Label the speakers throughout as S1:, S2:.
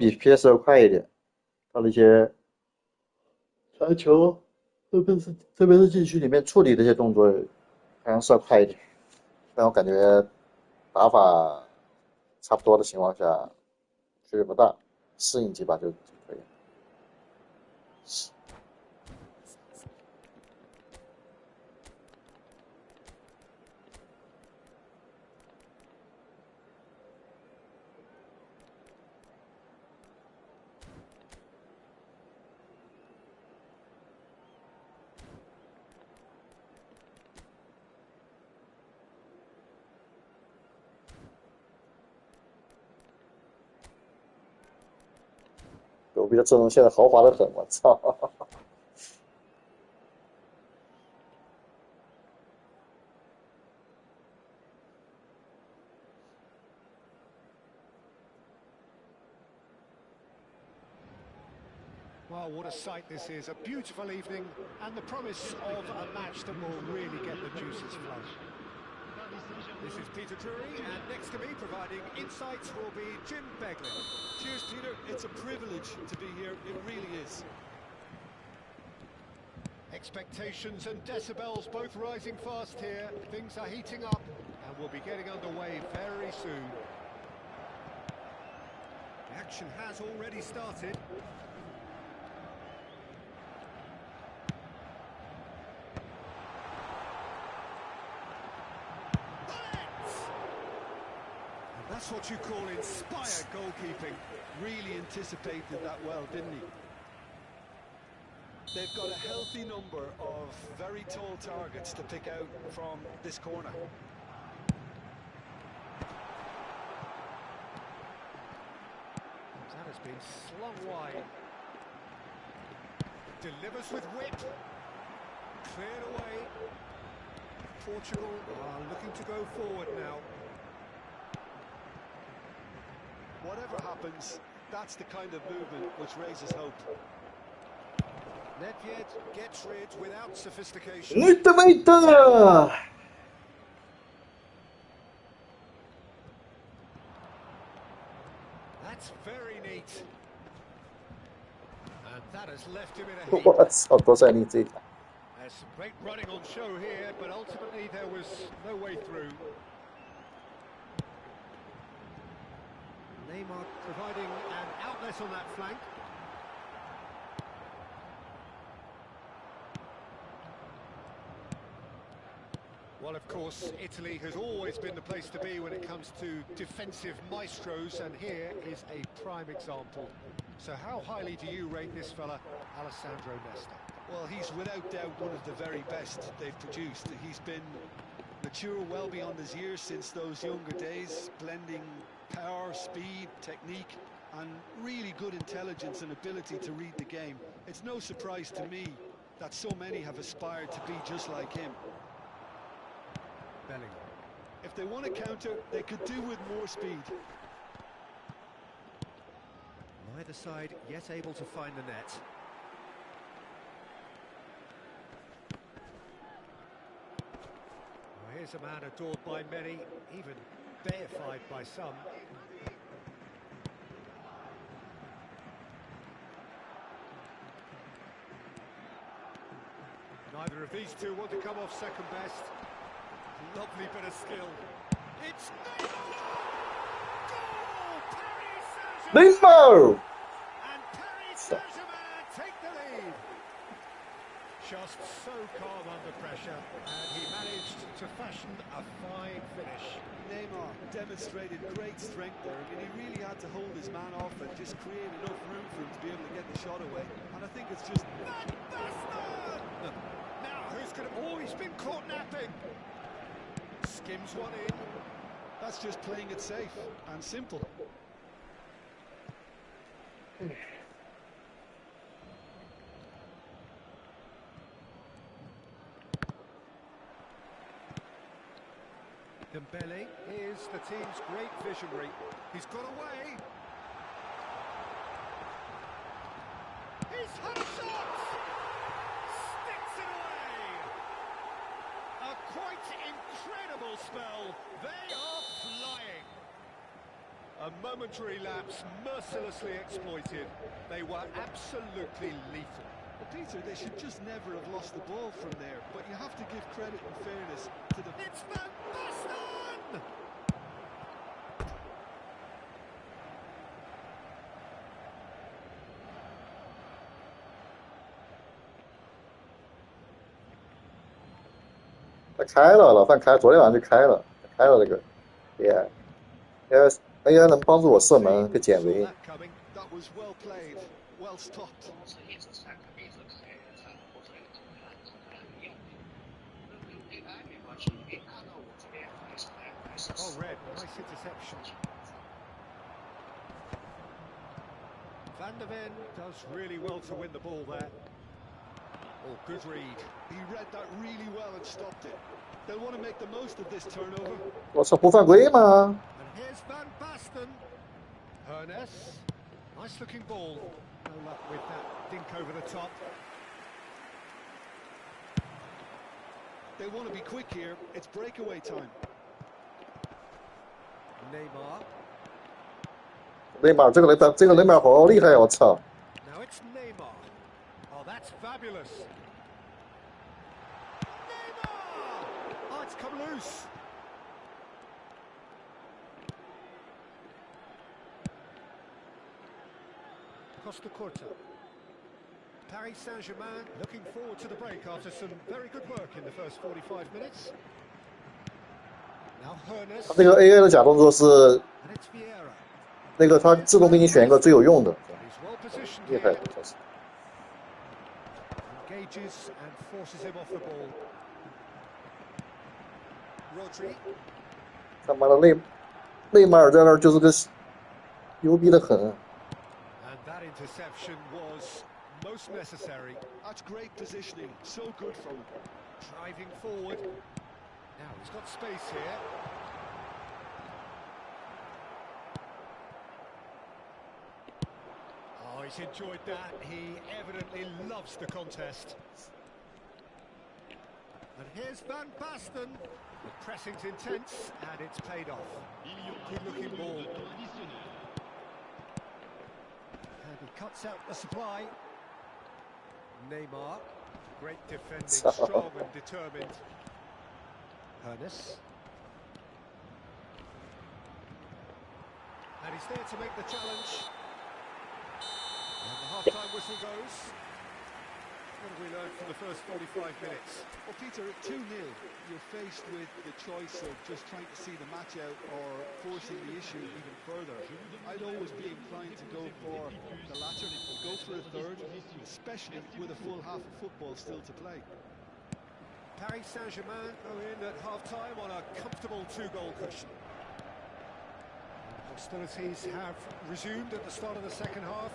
S1: 比 PS 要快一点，它的一些传球，特别是禁区里面处理的一些动作，好像是要快一点。但我感觉打法差不多的情况下，区别不大，适应几把就可以。狗逼的阵容现在豪华的很，我操！Well,
S2: what a sight this is. A beautiful evening and the promise of a match that will really get the juices flowing. This is Peter Drury, and next to me providing insights will be Jim Beglin.
S3: Cheers, Peter. It's a privilege to be here. It really is.
S2: Expectations and decibels both rising fast here. Things are heating up and we'll be getting underway very soon. The action has already started. That's what you call inspired goalkeeping.
S3: Really anticipated that well, didn't he? They've got a healthy number of very tall targets to pick out from this corner.
S2: That has been slung wide. Delivers with wit. Cleared away. Portugal are looking to go forward now.
S3: Whatever happens, that's the kind of movement which raises hope.
S2: Nedved gets rid without sophistication.
S1: Muito!
S2: That's very neat. And that has left him in a heap.
S1: There's
S2: There's some great running on show here, but ultimately there was no way through. Neymar providing an outlet on that flank. Well, of course, Italy has always been the place to be when it comes to defensive maestros, and here is a prime example. So how highly do you rate this fella, Alessandro Nesta?
S3: Well, he's without doubt one of the very best they've produced. He's been mature well beyond his years since those younger days, blending power, speed, technique, and really good intelligence and ability to read the game. It's no surprise to me that so many have aspired to be just like him.
S2: Bellingham.
S3: If they want to counter, they could do with more speed.
S2: Neither side yet able to find the net. Well, here's a man adored by many, even deified by some. Neither of these two want to come off second best. Lovely bit of skill. It's Naesl! Goal! Paris Saint-Germain! And Paris Saint-Germain take the lead. Just so calm under pressure, and he managed to fashion a fine finish.
S3: Neymar demonstrated great strength there. I mean, he really had to hold his man off and just create enough room for him to be able to get the shot away. And I think it's just...
S2: Now, who's going to... Oh, he's been caught napping. Skims one in.
S3: That's just playing it safe and simple.
S2: Dembele is the team's great visionary. He's got away. He's had a shot! Sticks it away! A quite incredible spell. They are flying. A momentary lapse mercilessly exploited. They were absolutely lethal.
S3: Well, Peter, they should just never have lost the ball from there, but you have to give credit and fairness to the...
S2: It's Van Basten!
S1: 他开了，老范开，昨天晚上就开了这个 AI 能帮助我射门跟减维。
S3: That was well played, well stopped.
S2: Oh, Red, nice interception. Van der Ven does really well to win the ball there. Oh, good read.
S3: He read that really well and stopped it. They'll want to make the most of this turnover.
S1: 我操，不犯规吗？
S2: And here's Van Basten. Hernes. Nice looking ball. No luck with that dink over the top.
S3: They want to be quick here. It's breakaway time.
S2: Neymar.
S1: 内马尔这个内马尔好厉害呀！我操！
S2: Now it's Neymar. Oh, that's fabulous. Neymar! Oh, it's come loose. Costa Curta. Paris Saint-Germain looking forward to the break after some very good work in the first 45 minutes. Now Hernes.
S1: 他这个 AI 的假动作是
S2: And it's Vieira.
S1: 那个，他自动给你选一个最有用的，
S2: He's well positioned
S1: 厉害
S2: here.
S1: 的，真是。
S2: Engages and forces him off the ball. Rodri.
S1: 他妈的内马尔在那儿就是个牛逼的很。
S2: And that interception was most necessary.
S3: That's great positioning. So good from him.
S2: Driving forward. Now he's got space here. Oh, he's enjoyed that. He evidently loves the contest. And here's Van Basten. The pressing's intense and it's paid off. Good-looking ball. And he cuts out the supply. Neymar. Great defending, strong and determined. Hernes. And he's there to make the challenge. And the half-time whistle goes. What have we learned from the first 45 minutes?
S3: Well, Peter, at 2-0, you're faced with the choice of just trying to see the match out or forcing the issue even further. I'd always be inclined to go for the latter, go for a third, especially with a full half of football still to play.
S2: Paris Saint-Germain go in at half-time on a comfortable two-goal cushion. Hostilities have resumed at the start of the second half.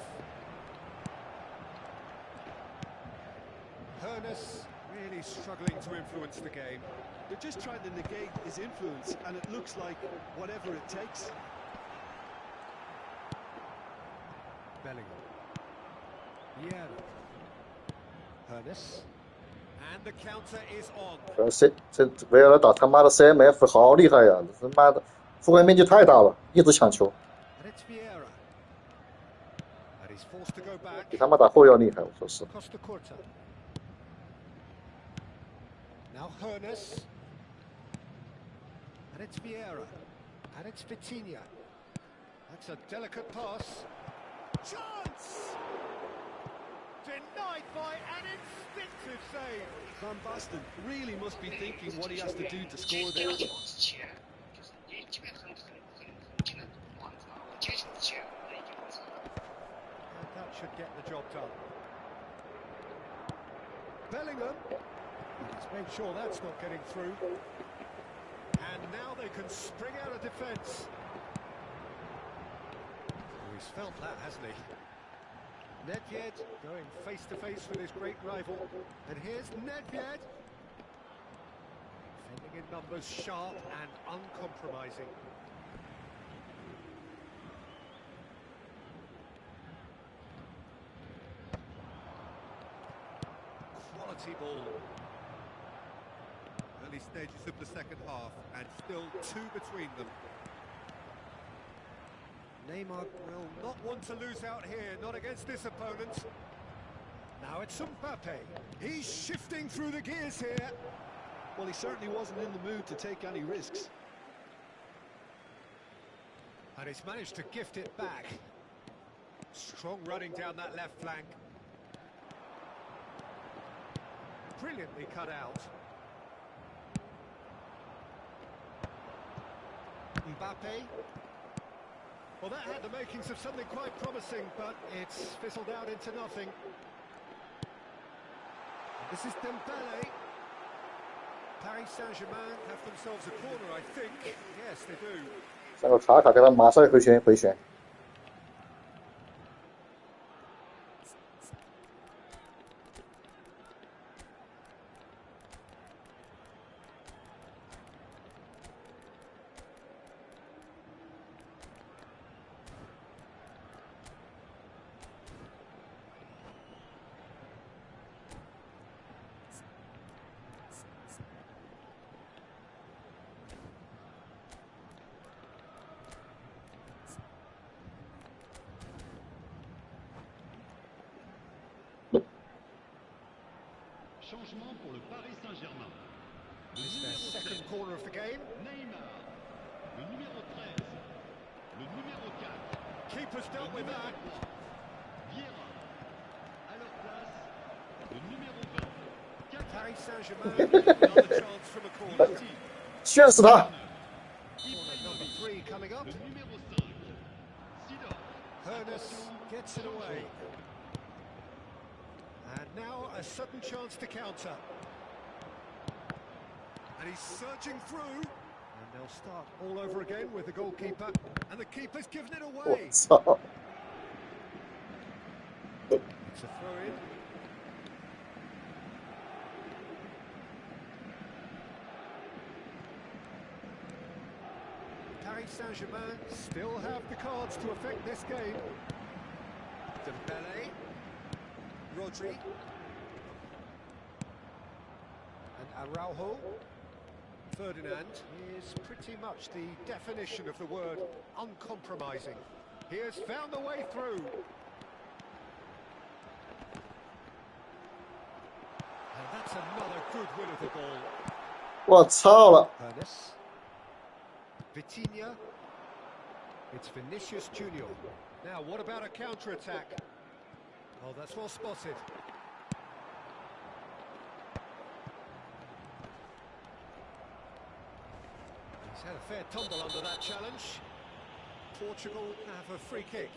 S2: Hernes really struggling to influence the game.
S3: They're just trying to negate his influence, and it looks like whatever it takes.
S2: Bellingham. Vieira. Hernes. And the counter is on.
S1: 这维尔打他妈的 CMF 好厉害呀！他妈的覆盖面积太大了，一直抢球，
S2: And it's Vieira. And he's forced to go back.
S1: 比他妈打后要厉害，我说是。
S2: Costa Curta. Now Hernes. And it's Vieira. And it's Vitinha. That's a delicate pass. Chance! Denied by an instinctive save.
S3: Van Basten really must be thinking what he has to do to score there.
S2: And that should get the job done. Bellingham. He's made sure that's not getting through. And now they can spring out of defence. Oh, he's felt that, hasn't he? Nedved going face-to-face with his great rival. And here's Nedved. Defending in numbers, sharp and uncompromising. Quality ball. Early stages of the second half, and still two between them. Neymar will not want to lose out here, not against this opponent. Now it's Mbappe. He's shifting through the gears here.
S3: Well, he certainly wasn't in the mood to take any risks.
S2: And he's managed to gift it back. Strong running down that left flank. Brilliantly cut out. Mbappe. Well, that had the makings of something quite promising, but it's fizzled out into nothing. This is Dembele. Paris Saint-Germain have themselves a corner, I think. Yes, they do.
S1: 这个卡卡给他马赛回旋。
S4: Changement pour le Paris Saint-Germain.
S2: It's their second corner of the game.
S4: Neymar, le numéro 13, le numéro 4.
S2: Keeper's dealt with that.
S4: Vieira, à leur place, le numéro 20.
S2: Paris Saint-Germain, another chance from a corner.
S1: 炫死他！
S2: Corner number 3 coming up.
S4: Le numéro 5, Sidor.
S2: Hernus gets it away. And now a sudden chance to counter. And he's surging through. And they'll start all over again with the goalkeeper. And the keeper's given it
S1: 我
S2: away.
S1: 操！
S2: It's a throw-in. Paris Saint-Germain still have the cards to affect this game. Dembele. Rodri. And Araujo. Ferdinand is pretty much the definition of the word uncompromising. He has found the way through. And that's another good win of the ball.
S1: 我操了！
S2: Hernus. Vitinha. It's Vinicius Junior. Now, what about a counter-attack? Oh, that's well spotted. He's had a fair tumble under that challenge. Portugal have a free kick.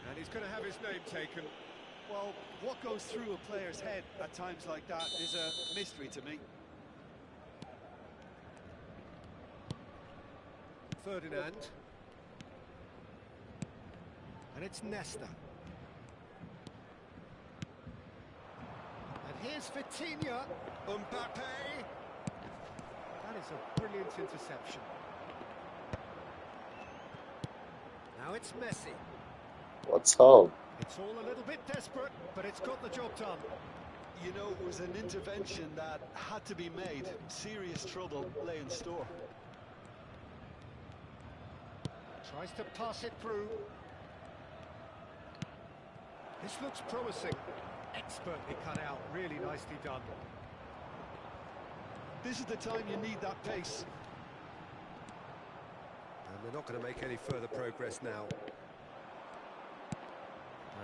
S2: And he's going to have his name taken.
S3: Well, what goes through a player's head at times like that is a mystery to me.
S2: Ferdinand. And it's Naesl. And here's Vitinha. Mbappe. That is a brilliant interception. Now it's Messi.
S1: 我操！
S2: It's all a little bit desperate, but it's got the job done.
S3: You know, it was an intervention that had to be made. Serious trouble lay in store.
S2: Tries to pass it through. This looks promising. Expertly cut out, really nicely done.
S3: This is the time you need that pace.
S2: And they're not going to make any further progress now.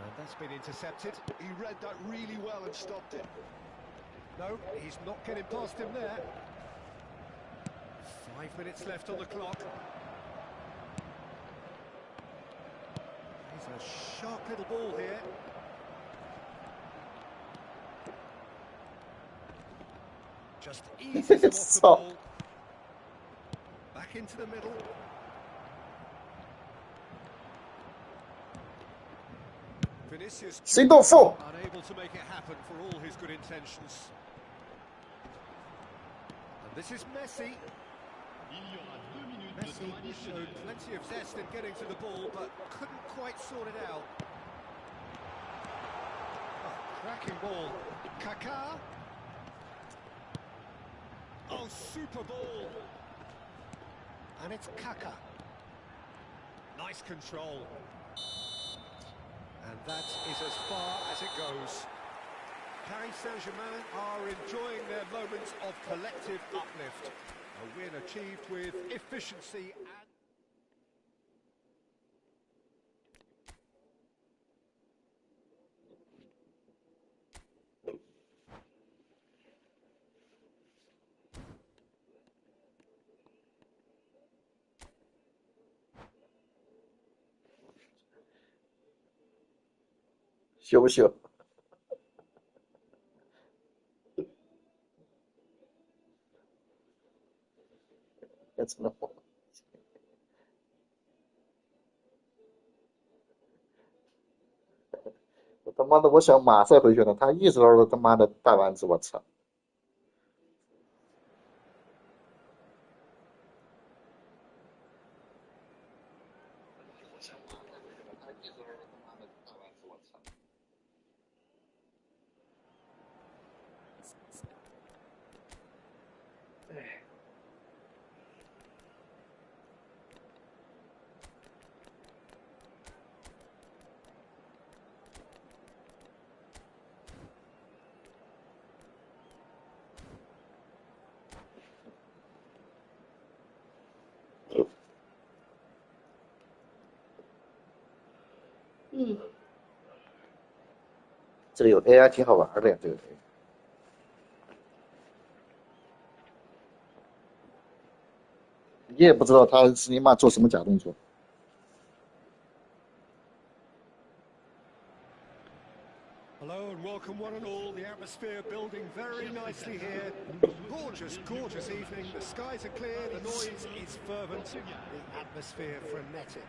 S2: And that's been intercepted.
S3: He read that really well and stopped it.
S2: No, he's not getting past him there. 5 minutes left on the clock. He's a sharp little ball here. Just eases him off the
S1: Stop.
S2: ball. Back into the middle. Vinicius
S1: 心动负。
S2: unable to make it happen for all his good intentions. And this is Messi.
S4: Il y aura 2 minutes de
S2: Messi
S4: temps additionnel.
S2: showed plenty of zest in getting to the ball, but couldn't quite sort it out. Oh, cracking ball. Kaká. Oh, super ball. And it's Kaká. Nice control. And that is as far as it goes. Paris Saint-Germain are enjoying their moments of collective uplift. A win achieved with efficiency and...
S1: 羞不羞？也真的我，我他妈的，我想马赛回旋的，他一直都是他妈的大丸子，我操！这里有 AI 挺好玩的呀，对不对？你也不知道他是你妈做什么假动作。
S2: Hello and welcome one and all. The atmosphere building very nicely here. Gorgeous, gorgeous evening. The skies are clear, the noise is fervent, the atmosphere frenetic.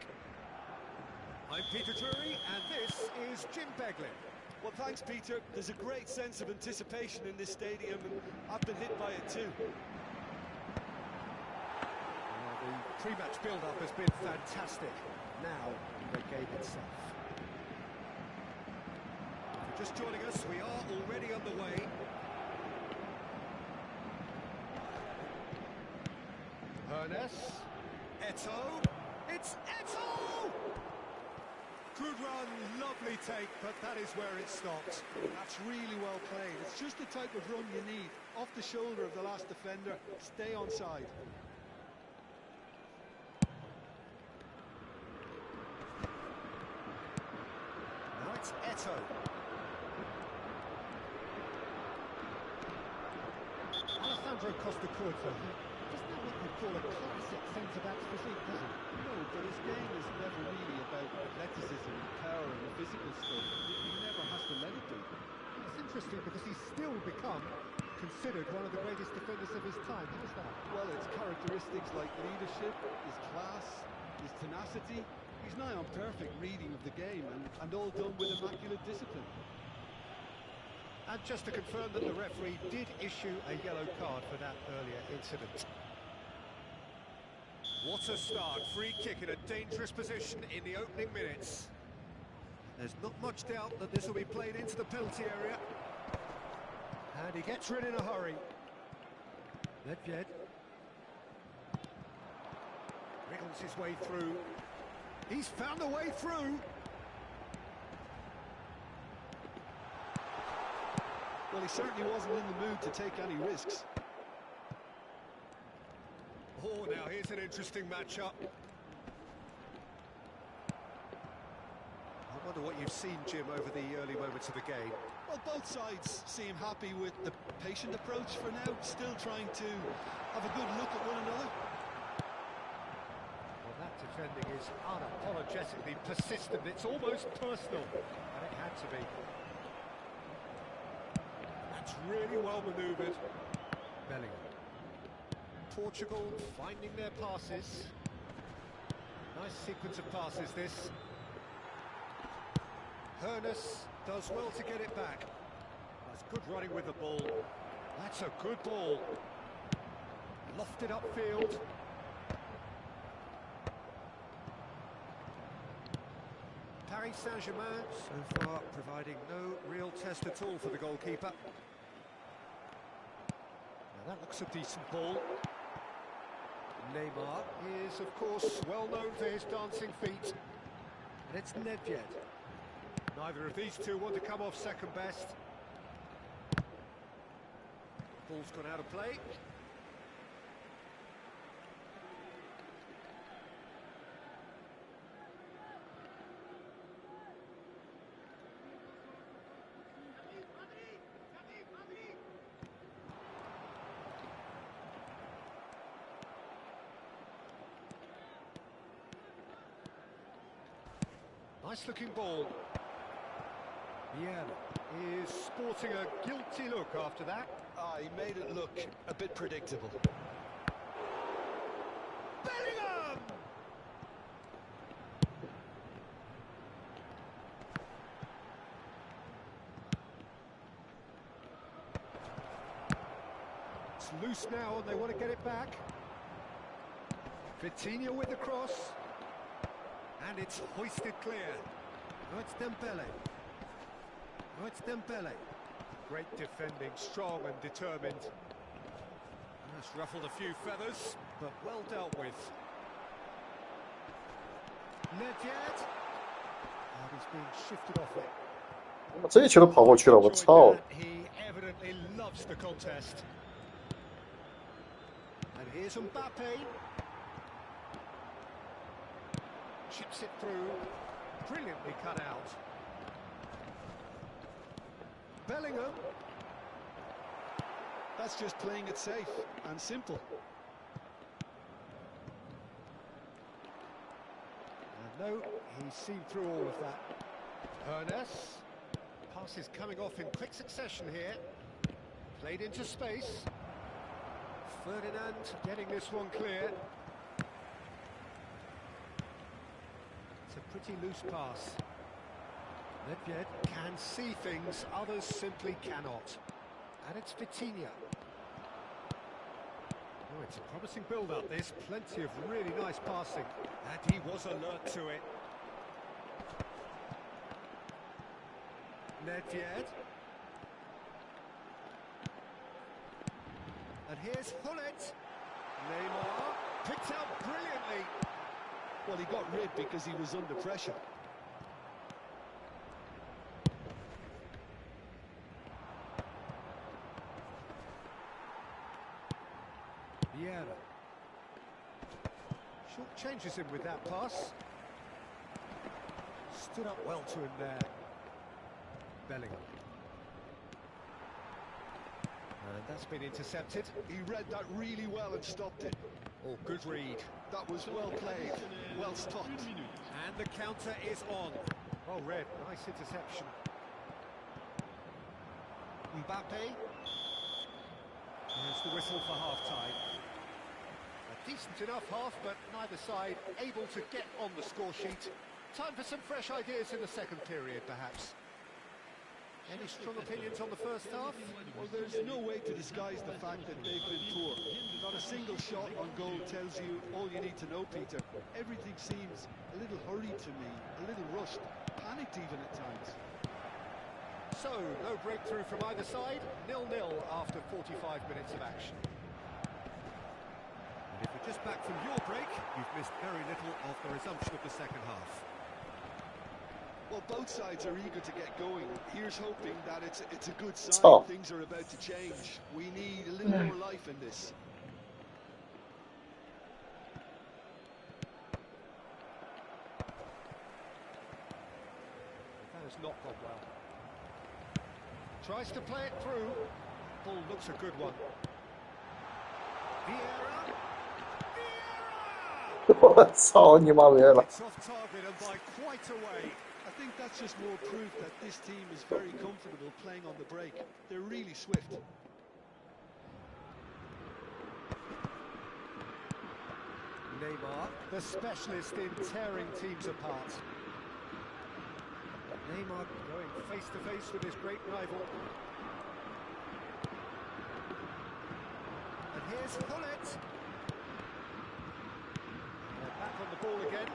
S2: I'm Peter Drury and this is Jim Beglin.
S3: Well, thanks, Peter. There's a great sense of anticipation in this stadium, and I've been hit by it too.
S2: The pre-match build-up has been fantastic. Now, the game itself. If you're just joining us, we are already underway. Ernest. Eto'o. It's Eto'o! Good run, lovely take, but that is where it stopped.
S3: That's really well played. It's just the type of run you need. Off the shoulder of the last defender, stay onside.
S2: Now it's Eto'o. Alessandro Costa Curta. Doesn't have what you'd call a classic centre-back's physique, does he?
S3: No, but his game is never really about athleticism, power and the physical stuff. He never has to let it be.
S2: It's interesting because he's still become considered one of the greatest defenders of his time. How's that?
S3: Well, it's characteristics like leadership, his class, his tenacity. He's nigh on perfect reading of the game and all done with immaculate discipline.
S2: And just to confirm that the referee did issue a yellow card for that earlier incident. What a start. Free kick in a dangerous position in the opening minutes. There's not much doubt that this will be played into the penalty area. And he gets rid in a hurry. Nedved wriggles his way through. He's found a way through.
S3: Well, he certainly wasn't in the mood to take any risks.
S2: Oh, now here's an interesting matchup. I wonder what you've seen, Jim, over the early moments of the game.
S3: Well, both sides seem happy with the patient approach for now, still trying to have a good look at one another.
S2: Well, that defending is unapologetically persistent. It's almost personal, and it had to be. That's really well manoeuvred. Bellingham. Portugal finding their passes. Nice sequence of passes, this. Ernest does well to get it back. That's good running with the ball. That's a good ball. Lofted upfield. Paris Saint-Germain so far providing no real test at all for the goalkeeper. Now that looks a decent ball. Neymar is, of course, well known for his dancing feet. And it's Nedved. Neither of these two want to come off second best. Ball's gone out of play. Nice looking ball. Vieira is sporting a guilty look after that.
S3: Ah, he made it look a bit predictable.
S2: Bellingham! It's loose now and they want to get it back. Vitinha with the cross. And it's hoisted clear. Oh, it's Dembele. Oh, it's Dembele. Great defending, strong and determined. That's ruffled a few feathers, but well dealt with. Nedved. Oh, he's being shifted off it.
S1: 这一球都跑过去了，我操！
S2: He evidently loves the contest. And here's Mbappe. Chips it through. Brilliantly cut out. Bellingham.
S3: That's just playing it safe and simple.
S2: And no, he's seen through all of that. Ernest. Pass is coming off in quick succession here. Played into space. Ferdinand getting this one clear. It's a pretty loose pass. Nedved can see things others simply cannot. And it's Vitinha. Oh, it's a promising build-up, this. Plenty of really nice passing. And he was alert to it. Nedved. And here's Hullet. Neymar picked out brilliantly.
S3: Well, he got rid because he was under pressure.
S2: Vieira. Short changes him with that pass. Stood up well to him there. Bellingham. And that's been intercepted.
S3: He read that really well and stopped it.
S2: Oh, good read.
S3: That was well played, well stopped.
S2: And the counter is on. Well read, nice interception. Mbappe. There's the whistle for half-time. A decent enough half, but neither side able to get on the score sheet. Time for some fresh ideas in the second period, perhaps. Any strong opinions on the first half?
S3: Well, there's no way to disguise the fact that they've been poor. Not a single shot on goal tells you all you need to know, Peter. Everything seems a little hurried to me, a little rushed, panicked even at times.
S2: So, no breakthrough from either side, 0-0 after 45 minutes of action. And if you're just back from your break, you've missed very little of the resumption of the second half.
S3: Well, both sides are eager to get going. Here's hoping that it's a good sign.
S1: Oh.
S3: Things are about to change. We need a little more life in this.
S2: That has not gone well. Tries to play it through. Ball looks a good one. Vieira. Vieira!
S1: 我操你妈没了！
S2: It's off target and by quite a way.
S3: I think that's just more proof that this team is very comfortable playing on the break. They're really swift.
S2: Neymar, the specialist in tearing teams apart. Neymar going face to face with his great rival. And here's Hullet. They're back on the ball again.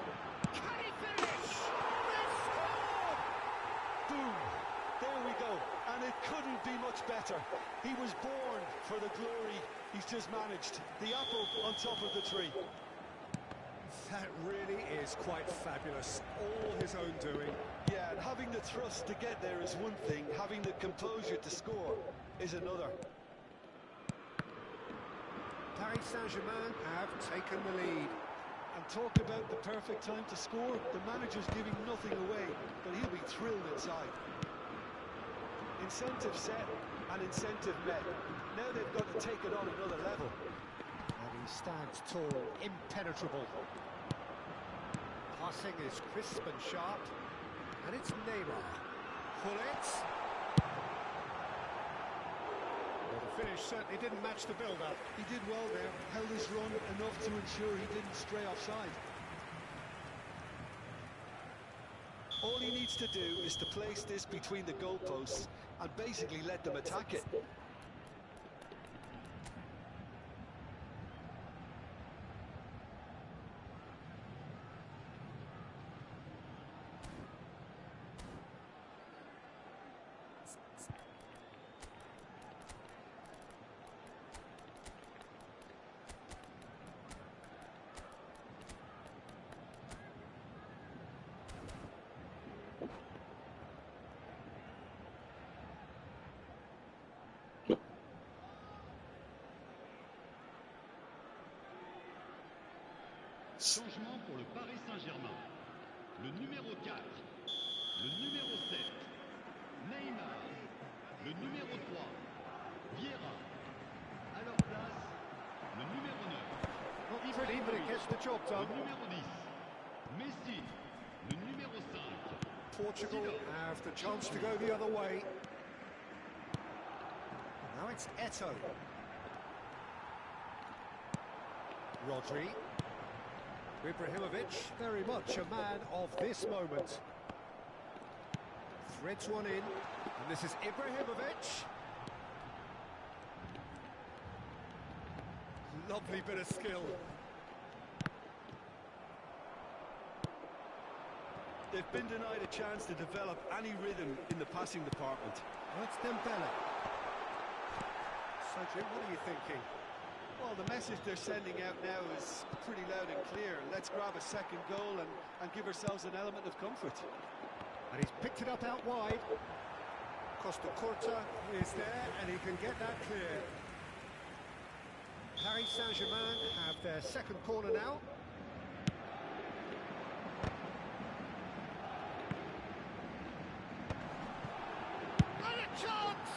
S2: Can he finish? They score!
S3: Boom! There we go, and it couldn't be much better. He was born for the glory he's just managed. The apple on top of the tree.
S2: That really is quite fabulous. All his own doing.
S3: Yeah, and having the thrust to get there is one thing, having the composure to score is another.
S2: Paris Saint-Germain have taken the lead.
S3: And talk about the perfect time to score. The manager's giving nothing away, but he'll be thrilled inside. Incentive set and incentive met. Now they've got to take it on another level.
S2: And he stands tall, impenetrable. Passing is crisp and sharp. And it's Neymar. Bullets. Well, the finish certainly didn't match the build-up.
S3: He did well there, held his run enough to ensure he didn't stray offside. All he needs to do is to place this between the goalposts and basically let them attack it.
S4: Changement pour le Paris Saint-Germain. Le numéro 4, le numéro 7, Neymar, le numéro 3, Vieira. À leur place, le numéro 9,
S2: Not pretty, but it gets the job
S4: le
S2: done.
S4: numéro 10, Messi, le numéro 5.
S2: Portugal have the chance to go the other way. Now it's Eto'o. Rodri. Ibrahimovic, very much a man of this moment. Threads one in, and this is Ibrahimovic. Lovely bit of skill.
S3: They've been denied a chance to develop any rhythm in the passing department.
S2: That's Dembele. So, Jim, what are you thinking?
S3: Well, the message they're sending out now is pretty loud and clear. Let's grab a second goal and give ourselves an element of comfort.
S2: And he's picked it up out wide. Costa Curta is there, and he can get that clear. Paris Saint-Germain have their second corner now. And a chance!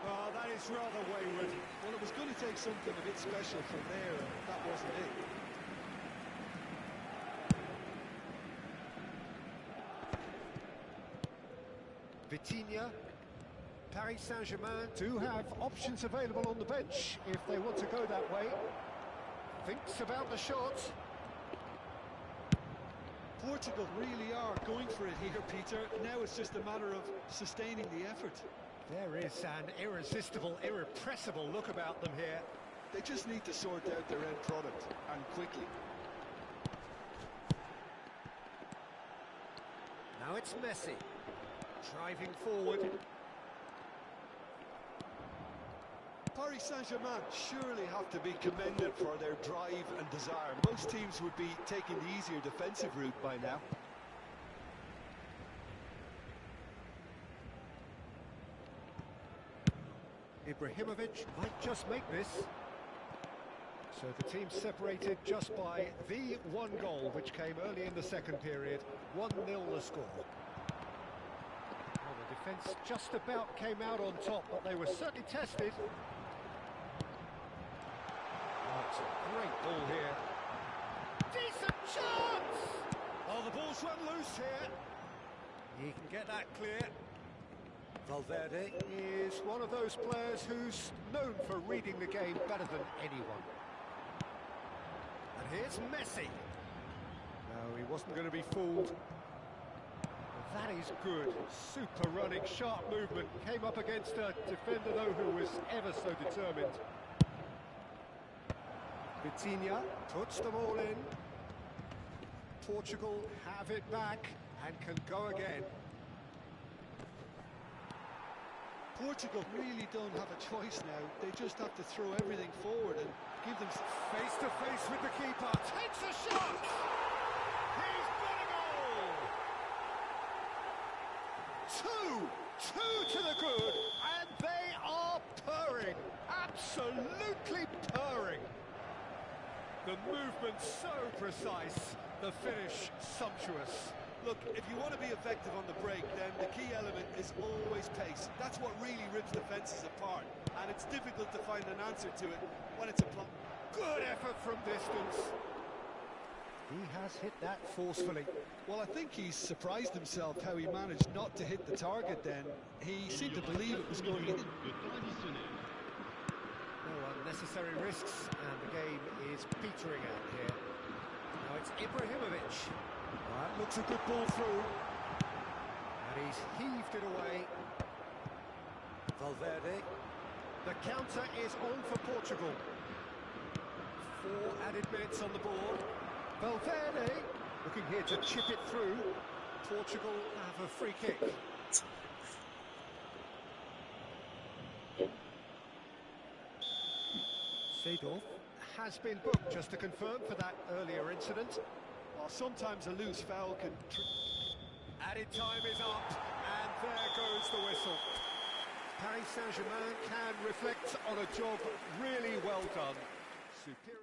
S2: Oh, that is rather wayward.
S3: Well, it was going to take something a bit special from there, and that wasn't it.
S2: Vitinha. Paris Saint-Germain do have options available on the bench if they want to go that way. Thinks about the shot.
S3: Portugal really are going for it here, Peter. Now it's just a matter of sustaining the effort.
S2: There is an irresistible, irrepressible look about them here.
S3: They just need to sort out their end product, and quickly.
S2: Now it's Messi. Driving forward.
S3: Paris Saint-Germain surely have to be commended for their drive and desire. Most teams would be taking the easier defensive route by now.
S2: Ibrahimovic might just make this. So the team separated just by the one goal, which came early in the second period. 1-0 the score. Well, the defence just about came out on top, but they were certainly tested. Oh, it's a great ball here. Decent chance! Oh, the ball's run loose here. He can get that clear. Valverde is one of those players who's known for reading the game better than anyone. And here's Messi. No, he wasn't going to be fooled. That is good. Super running, sharp movement. Came up against a defender, though, who was ever so determined. Vitinha puts them all in. Portugal have it back and can go again.
S3: Portugal really don't have a choice now. They just have to throw everything forward and give them
S2: Face to face with the keeper. Takes a shot. He's got a goal. Two to the good, and they are purring. Absolutely purring. The movement so precise. The finish sumptuous.
S3: Look, if you want to be effective on the break, then the key element is always pace. That's what really rips defences apart, and it's difficult to find an answer to it when it's applied.
S2: Good effort from distance. He has hit that forcefully.
S3: Well, I think he's surprised himself how he managed not to hit the target then. He seemed to believe it was going in.
S2: No unnecessary risks, and the game is petering out here. Now it's Ibrahimovic. That looks a good ball through. And he's heaved it away. Valverde. The counter is on for Portugal. 4 added minutes on the board. Valverde looking here to chip it through. Portugal have a free kick. Seedorf has been booked, just to confirm, for that earlier incident.
S3: While sometimes a loose foul can...
S2: Added time is up, and there goes the whistle. Paris Saint-Germain can reflect on a job really well done. Superior.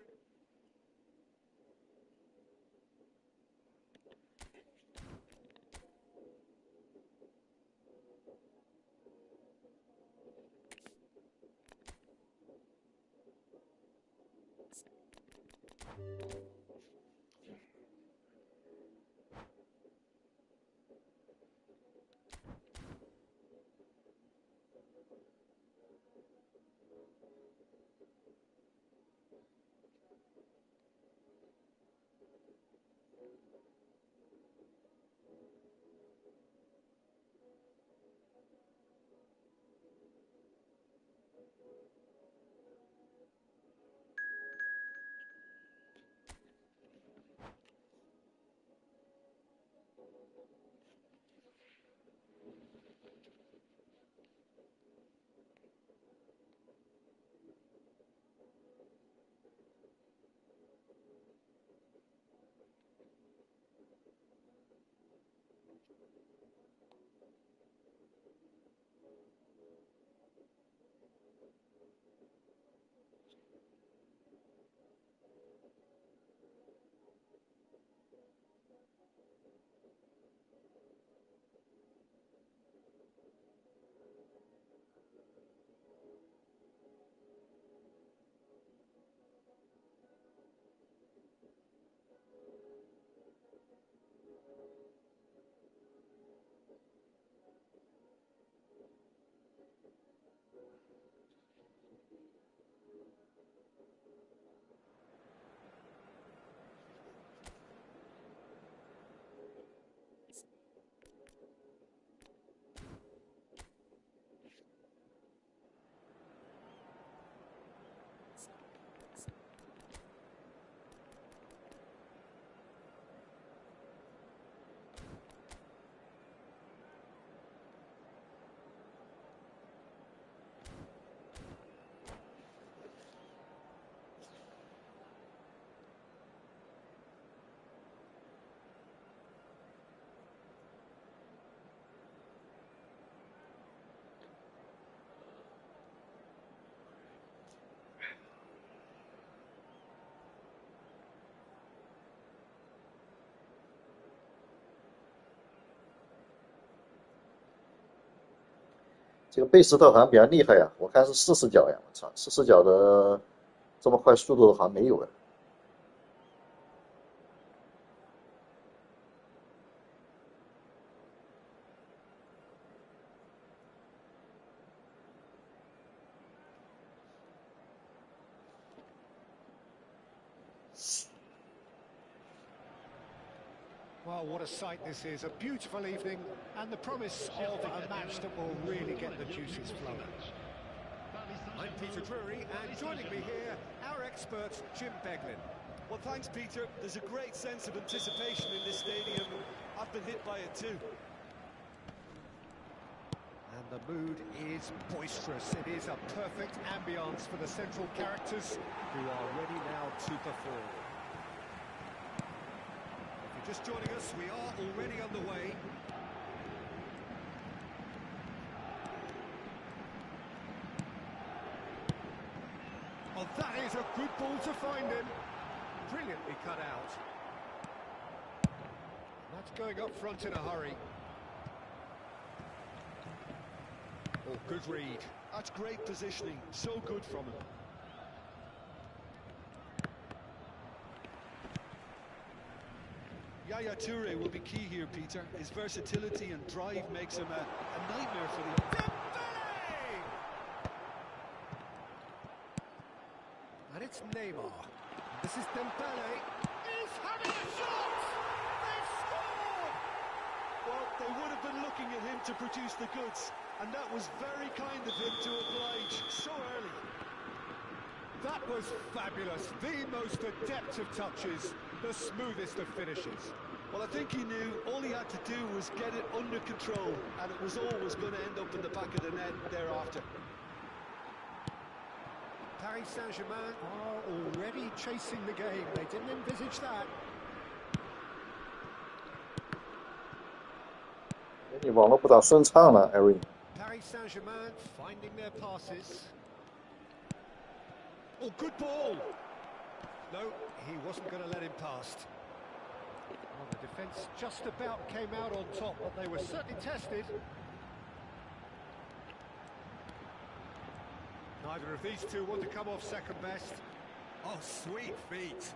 S1: 这个贝斯特好像比较厉害呀，我看是40脚呀，我操，40脚的这么快速度好像没有啊。
S2: Well, what a sight this is. A beautiful evening and the promise of a match that will really get the juices flowing. I'm Peter Drury, and joining me here, our expert, Jim Beglin.
S3: Well, thanks, Peter. There's a great sense of anticipation in this stadium. I've been hit by it too.
S2: And And the mood is boisterous. It is a perfect ambience for the central characters who are ready now to perform. If you're just joining us, we are already underway. Oh, that is a good ball to find him. Brilliantly cut out. That's going up front in a hurry. Oh, good read.
S3: That's great positioning. So good from him. Yaya Toure will be key here, Peter. His versatility and drive makes him a nightmare for the...
S2: Dembele! And it's Neymar. This is Dembele. He's having a shot! They've scored!
S3: Well, they would have been looking at him to produce the goods, and that was very kind of him to oblige so early.
S2: That was fabulous. The most adept of touches, the smoothest of finishes.
S3: Well, I think he knew all he had to do was get it under control, and it was always going to end up in the back of the net thereafter.
S2: Paris Saint-Germain are already chasing the game. They didn't envisage that.
S1: 你网络不咋顺畅了 ，Erin。
S2: Paris Saint-Germain finding their passes. Oh, good ball! No, he wasn't going to let him past. Well, the defence just about came out on top, but they were certainly tested. Neither of these two want to come off second best. Oh, sweet feet.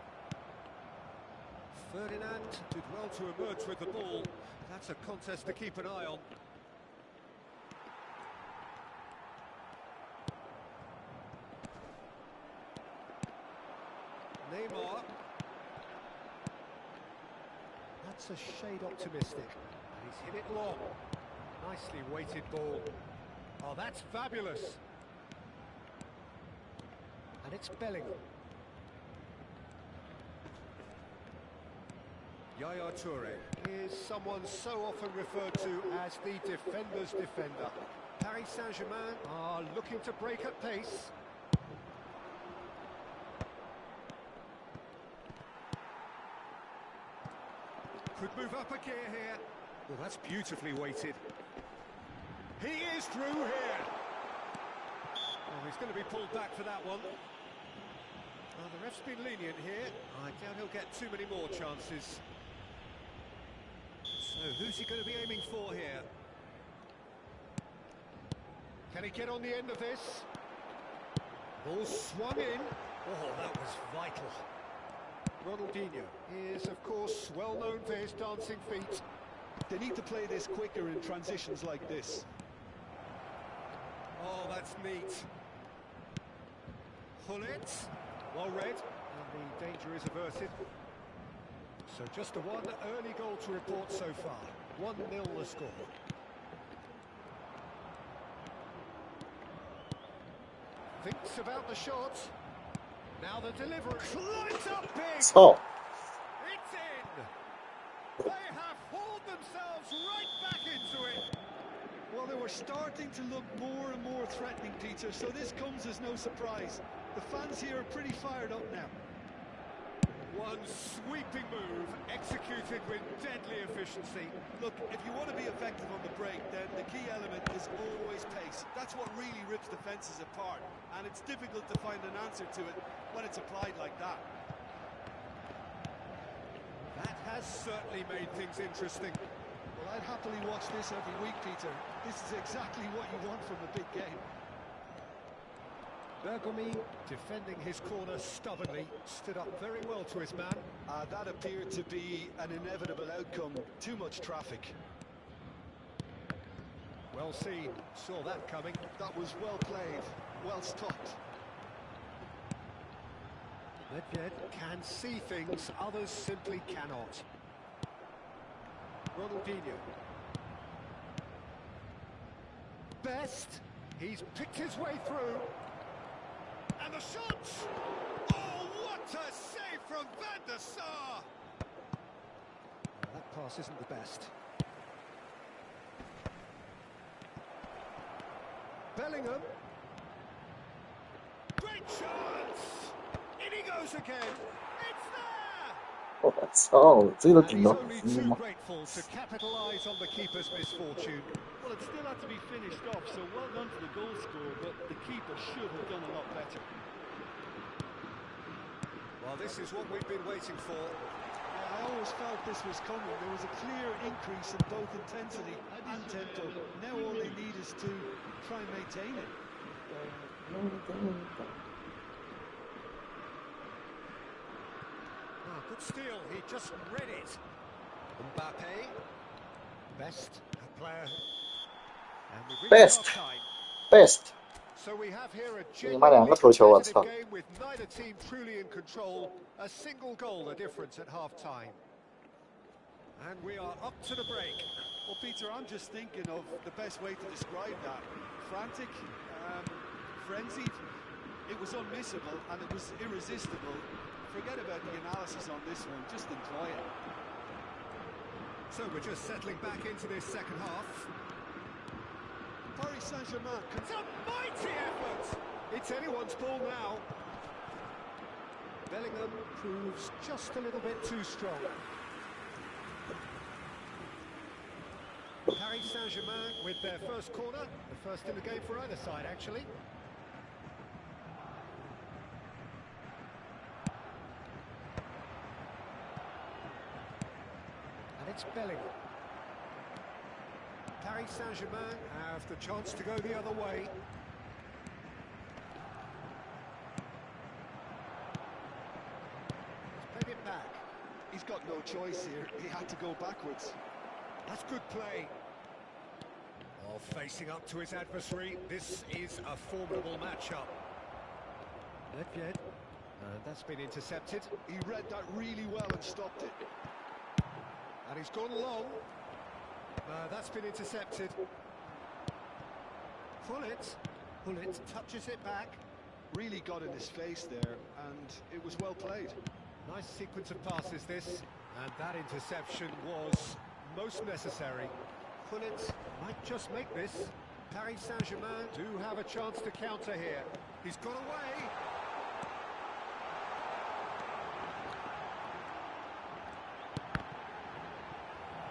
S2: Ferdinand did well to emerge with the ball. That's a contest to keep an eye on. Neymar. That's a shade optimistic. He's hit it long. Nicely weighted ball. Oh, that's fabulous. And it's Bellingham. Yaya Toure is someone so often referred to as the defender's defender. Paris Saint-Germain are looking to break at pace. Could move up a gear here. Well, that's beautifully weighted. He is through here. Oh, he's going to be pulled back for that one. Well, the ref's been lenient here. I doubt he'll get too many more chances. So, who's he going to be aiming for here? Can he get on the end of this? Ball swung in. Oh, that was vital. Ronaldinho is, of course, well known for his dancing feet.
S3: They need to play this quicker in transitions like this.
S2: Oh, that's neat. Hullet, well read, and the danger is averted. So just a one early goal to report so far. 1-0 the score. Thinks about the shot. Now the delivery. Climbs up big.
S1: 操！
S2: It's in. They have hauled themselves right back into it.
S3: Well, they were starting to look more and more threatening, Peter, so this comes as no surprise. The fans here are pretty fired up now.
S2: One sweeping move, executed with deadly efficiency.
S3: Look, if you want to be effective on the break, then the key element is always pace. That's what really rips defences apart, and it's difficult to find an answer to it when it's applied like that.
S2: That has certainly made things interesting.
S3: Well, I'd happily watch this every week, Peter. This is exactly what you want from a big game.
S2: Bergomi, defending his corner stubbornly, stood up very well to his man.
S3: That appeared to be an inevitable outcome. Too much traffic.
S2: Well seen, saw that coming.
S3: That was well played, well stopped.
S2: Nedved can see things others simply cannot. Ronaldinho. Best, he's picked his way through. And the shot! Oh, what a save from Van der Sar! That pass isn't the best. Bellingham. Great chance! In he goes again. It's there!
S1: 我操，这个
S2: And
S1: 顶
S2: he's
S1: 到
S2: only
S1: 粉丝
S2: too
S1: 吗？
S2: grateful to capitalise on the keeper's misfortune.
S3: Well, it still had to be finished off, so well done to the goal scorer, but the keeper should have done a lot better.
S2: Well, this is what we've been waiting for.
S3: Yeah, I always felt this was coming. There was a clear increase in both intensity and tempo. Now all they need is to try and maintain it.
S2: Ah, good steal. He just read it. Mbappe. Best player. And we've reached
S1: Best.
S2: half-time.
S1: Best，
S2: So we have here a
S1: 你妈两
S2: genuinely
S1: 个头球，我
S2: competitive
S1: 操！
S2: game with neither team truly in control. A single goal the difference at half-time. And we are up to the break.
S3: Well, Peter, I'm just thinking of the best way to describe that. Frantic, frenzied. It was unmissable and it was irresistible. Forget about the analysis on this one, just enjoy it.
S2: So we're just settling back into this second half.
S3: Paris Saint-Germain.
S2: It's a mighty effort! It's anyone's ball now. Bellingham proves just a little bit too strong. Paris Saint-Germain with their first corner, the first in the game for either side, actually. And it's Bellingham. Paris Saint-Germain have the chance to go the other way. He's played it back.
S3: He's got no choice here. He had to go backwards.
S2: That's good play. While facing up to his adversary, this is a formidable matchup. Nedved, and that's been intercepted.
S3: He read that really well and stopped it.
S2: And he's gone long. That's been intercepted. Pullet touches it back.
S3: Really got in his face there, and it was well played.
S2: Nice sequence of passes this, and that interception was most necessary. Pullet might just make this. Paris Saint-Germain do have a chance to counter here. He's got away.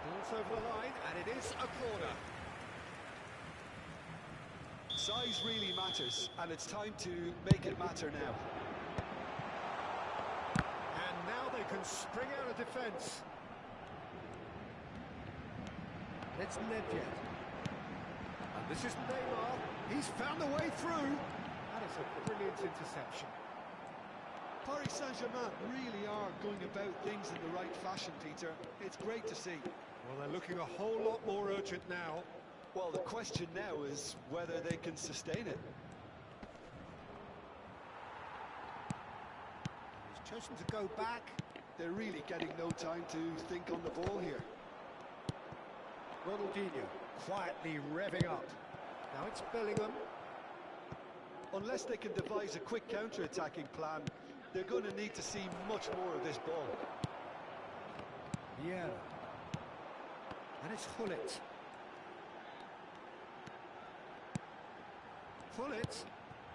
S2: Ball's over the line, and it is a corner.
S3: Size really matters, and it's time to make it matter now.
S2: And now they can spring out of defence. It's Nedved. And this is Naesl. He's found a way through. That is a brilliant interception.
S3: Paris Saint-Germain really are going about things in the right fashion, Peter. It's great to see.
S2: Well, they're looking a whole lot more urgent now.
S3: Well, the question now is whether they can sustain it.
S2: He's chosen to go back.
S3: They're really getting no time to think on the ball here.
S2: Ronaldinho quietly revving up. Now it's Bellingham.
S3: Unless they can devise a quick counter-attacking plan, they're going to need to see much more of this ball.
S2: Yeah. And it's Gullit.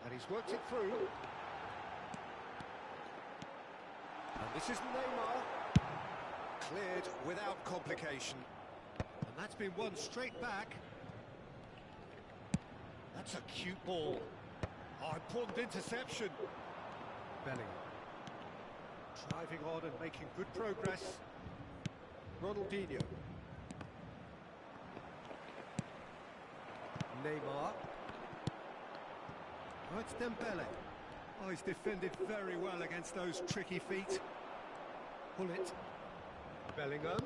S2: And he's worked it through. And this is Neymar. Cleared without complication. And that's been won straight back. That's a cute ball. Oh, important interception. Bellingham. Driving on and making good progress. Ronaldinho. Neymar. Oh, it's Dembele. Oh, he's defended very well against those tricky feet. Gullit. Bellingham.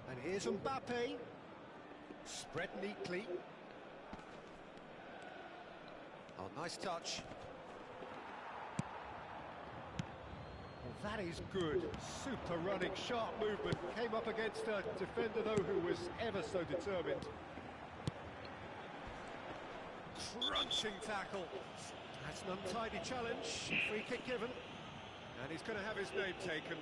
S2: And here's Mbappe. Spread neatly. Oh, nice touch. Well, that is good. Super running, sharp movement. Came up against a defender, though, who was ever so determined. Crunching tackle. That's an untidy challenge. Free kick given. And he's going to have his name taken.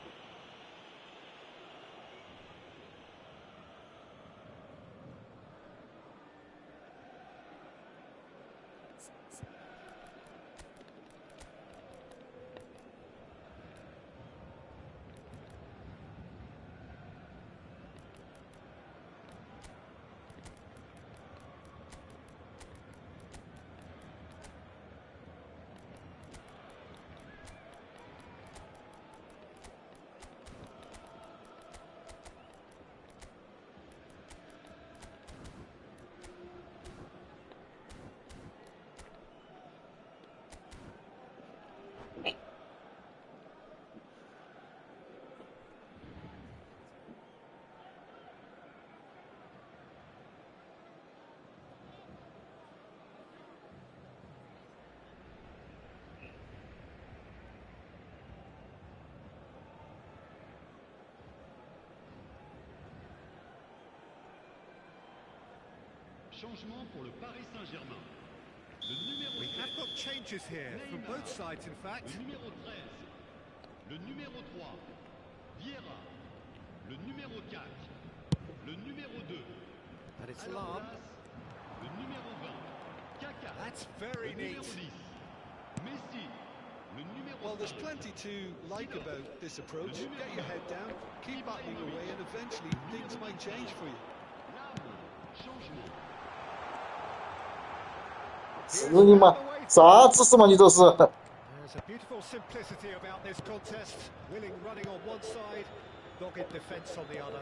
S4: Changement pour le Paris Saint-Germain. Le numéro
S2: We have
S4: 7,
S2: got changes here from both sides, in fact.
S4: le numéro 13, le numéro 3, Vieira, le numéro 4, le numéro 2,
S2: And it's
S4: à leur
S2: Lam.
S4: place, le numéro 20, Kaka,
S2: That's very
S4: le numéro
S2: neat.
S4: 10, Messi, le numéro
S3: Well, there's
S4: 5,
S3: plenty to like about this approach. Get your head down, keep battling away, and eventually things might change for you.
S4: Lam, changement.
S1: 死你妈！啥姿势嘛，你这是？
S2: There's a beautiful simplicity about this contest. Willing running on one side, dogged defence on the other.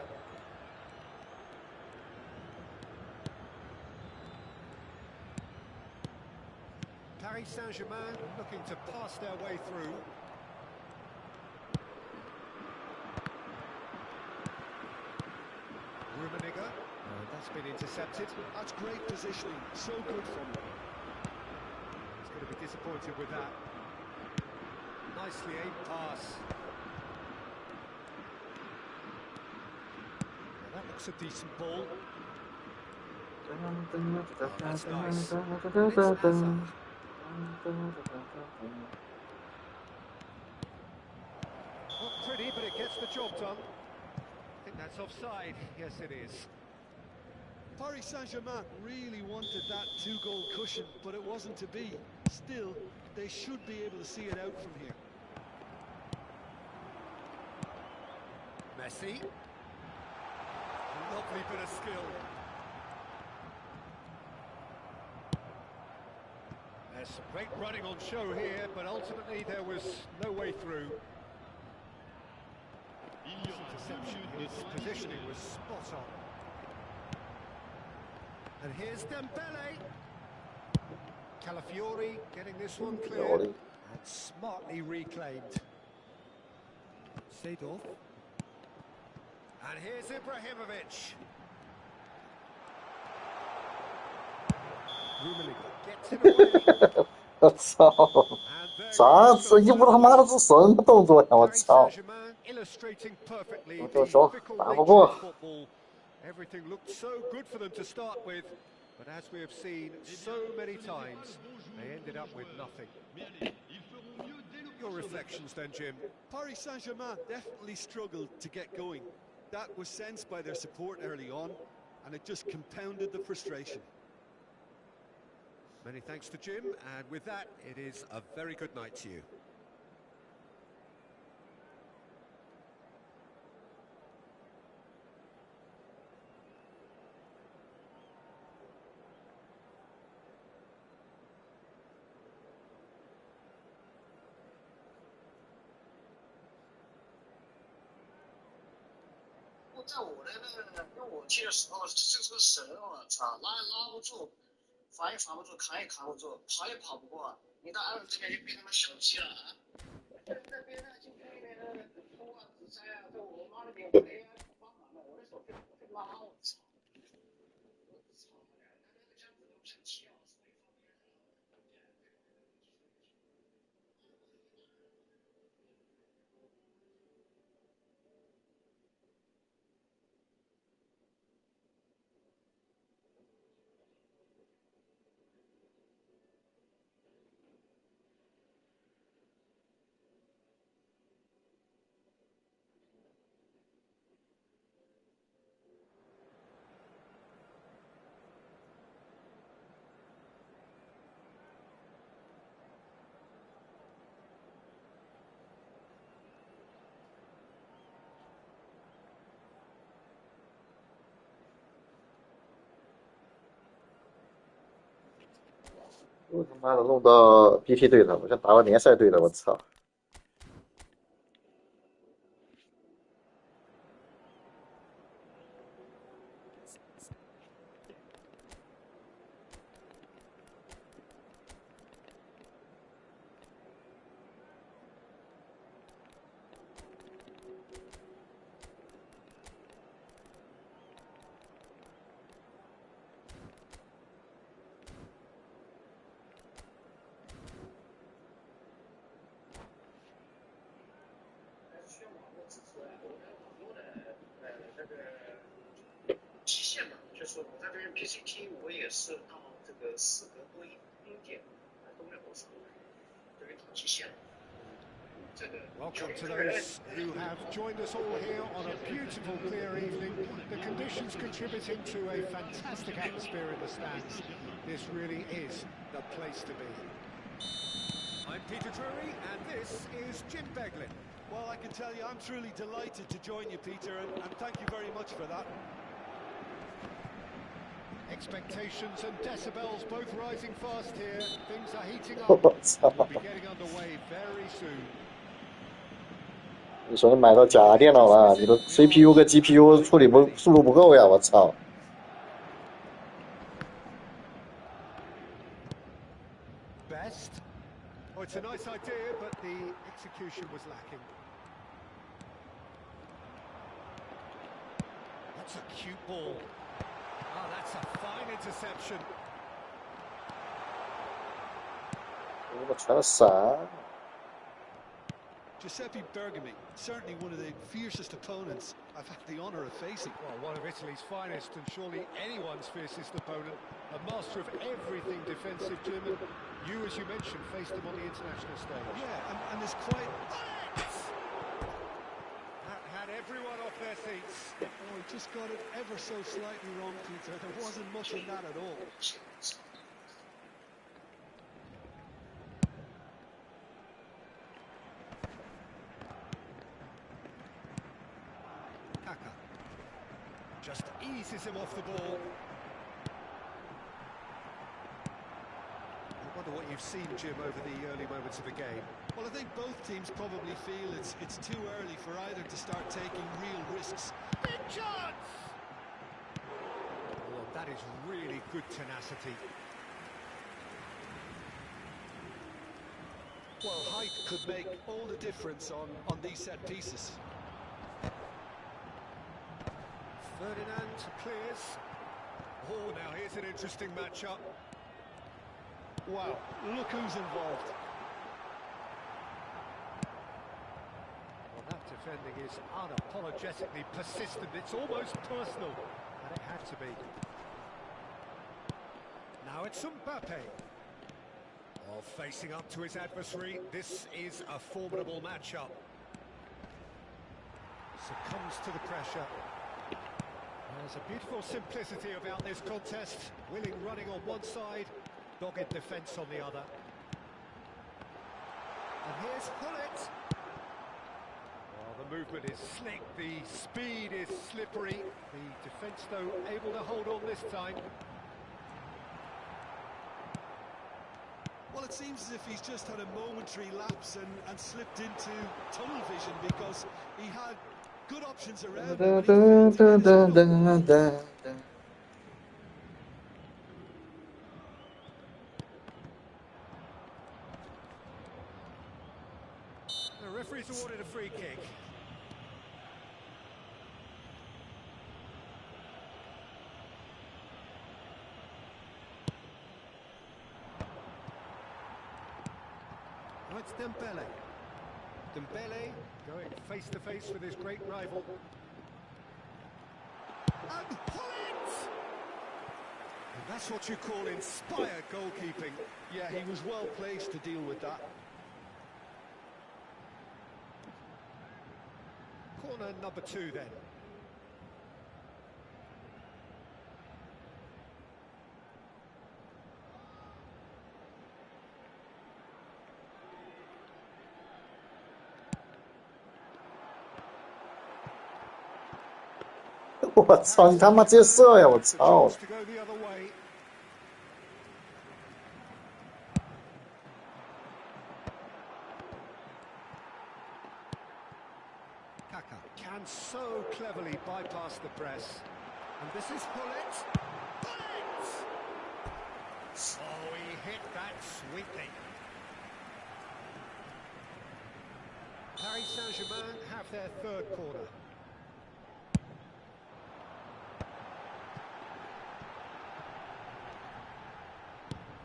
S2: Paris Saint-Germain looking to pass their way through. Rummenigge, that's been intercepted.
S3: That's great positioning, so good from him.
S2: He's going to be disappointed with that. Nicely aimed pass. Now that looks a decent ball. Oh, that's nice. And it's Hazard. Not pretty, but it gets the job done. I think that's offside. Yes, it is.
S3: Paris Saint-Germain really wanted that two-goal cushion, but it wasn't to be. Still, they should be able to see it out from here.
S2: Messi. A lovely bit of skill. There's some great running on show here, but ultimately there was no way through.
S4: Il y aura 2
S2: Interception,
S4: minutes de
S2: his
S4: temps
S2: positioning
S4: additionnel.
S2: was spot on. And here's Dembele. Calafiori getting this one clear. And smartly reclaimed. Seedorf. And here's Ibrahimovic. Rummenigge gets it away.
S1: 我操！
S2: And there
S1: 啥
S2: goes
S1: 子？
S2: the
S1: 一步他妈的是什么动作呀！我
S2: Paris
S1: 操！
S2: Saint-Germain illustrating perfectly
S1: Go,
S2: the
S1: go.
S2: fickle
S1: Bravo,
S2: nature
S1: boy.
S2: of football. Everything looked so good for them to start with, but as we have seen so many times, they ended up with nothing.
S4: Mais allez, ils feront mieux dès le
S2: Your
S4: prochain
S2: reflections then, Jim?
S3: Paris Saint-Germain definitely struggled to get going. That was sensed by their support early on, and it just compounded the frustration.
S2: Many thanks to Jim, and with that, it is a very good night to you.
S1: 我他妈的弄到 BT 队了，我像打到联赛队了，我操！
S5: 极限嘛，就是我在这边 PCT，我也是到这个4格多一点都没有多少，这个挺极限的。
S2: Welcome to those who have joined us all here on a beautiful, clear evening. The conditions contributing to a fantastic atmosphere in the stands. This really is the place to be. I'm Peter Drury, and this is Jim Beglin.
S3: Well, I can tell you, I'm truly delighted to join you, Peter, and thank you very much for that.
S2: Expectations and decibels both rising fast here. Things are heating up.
S1: 我操！
S2: We'll be getting underway very soon.
S1: 你说你买到假电脑了，你的 CPU 跟 GPU 速度不够呀！我操！
S2: Best. Oh, it's a nice idea, but the execution was lacking. That's a cute ball. Oh, that's a fine interception.
S1: 我全是闪。
S3: Giuseppe Bergami, certainly one of the fiercest opponents I've had the honour of facing.
S2: Well, one of Italy's finest and surely anyone's fiercest opponent. A master of everything defensive, Jim. And you, as you mentioned, faced him on the international stage.
S3: Yeah, and there's quite...
S2: That had everyone off their seats.
S3: Oh, he just got it ever so slightly wrong, Peter. There wasn't much in that at all.
S2: Kaka just eases him off the ball. I wonder what you've seen, Jim, over the early moments of the game.
S3: Well, I think both teams probably feel it's too early for either to start taking real risks.
S2: Big chance! Oh, that is really good tenacity.
S3: Well, height could make all the difference on these set pieces.
S2: Ferdinand clears. Oh, now here's an interesting matchup.
S3: Wow, look who's involved.
S2: Well, that defending is unapologetically persistent. It's almost personal, and it had to be. Now it's Mbappe. Oh, facing up to his adversary. This is a formidable matchup. Succumbs to the pressure. There's a beautiful simplicity about this contest. Willing running on one side, dogged defence on the other. And here's Hullet. Well, the movement is slick, the speed is slippery. The defence, though, able to hold on this time.
S3: Well, it seems as if he's just had a momentary lapse and slipped into tunnel vision because he had good options around him.
S2: The referee's awarded a free kick. Oh, it's Dembele. Dembele going face to face with his great rival. And Hullet!
S3: And that's what you call inspired goalkeeping. Yeah, he was well placed to deal with that.
S2: Corner number 2 then.
S1: "我操！你他妈直接射呀！我操！"
S2: To go the other way. Kaka can so cleverly bypass the press. And this is Hullet. Hullet! Oh, he hit that sweetly. Paris Saint-Germain have their third corner.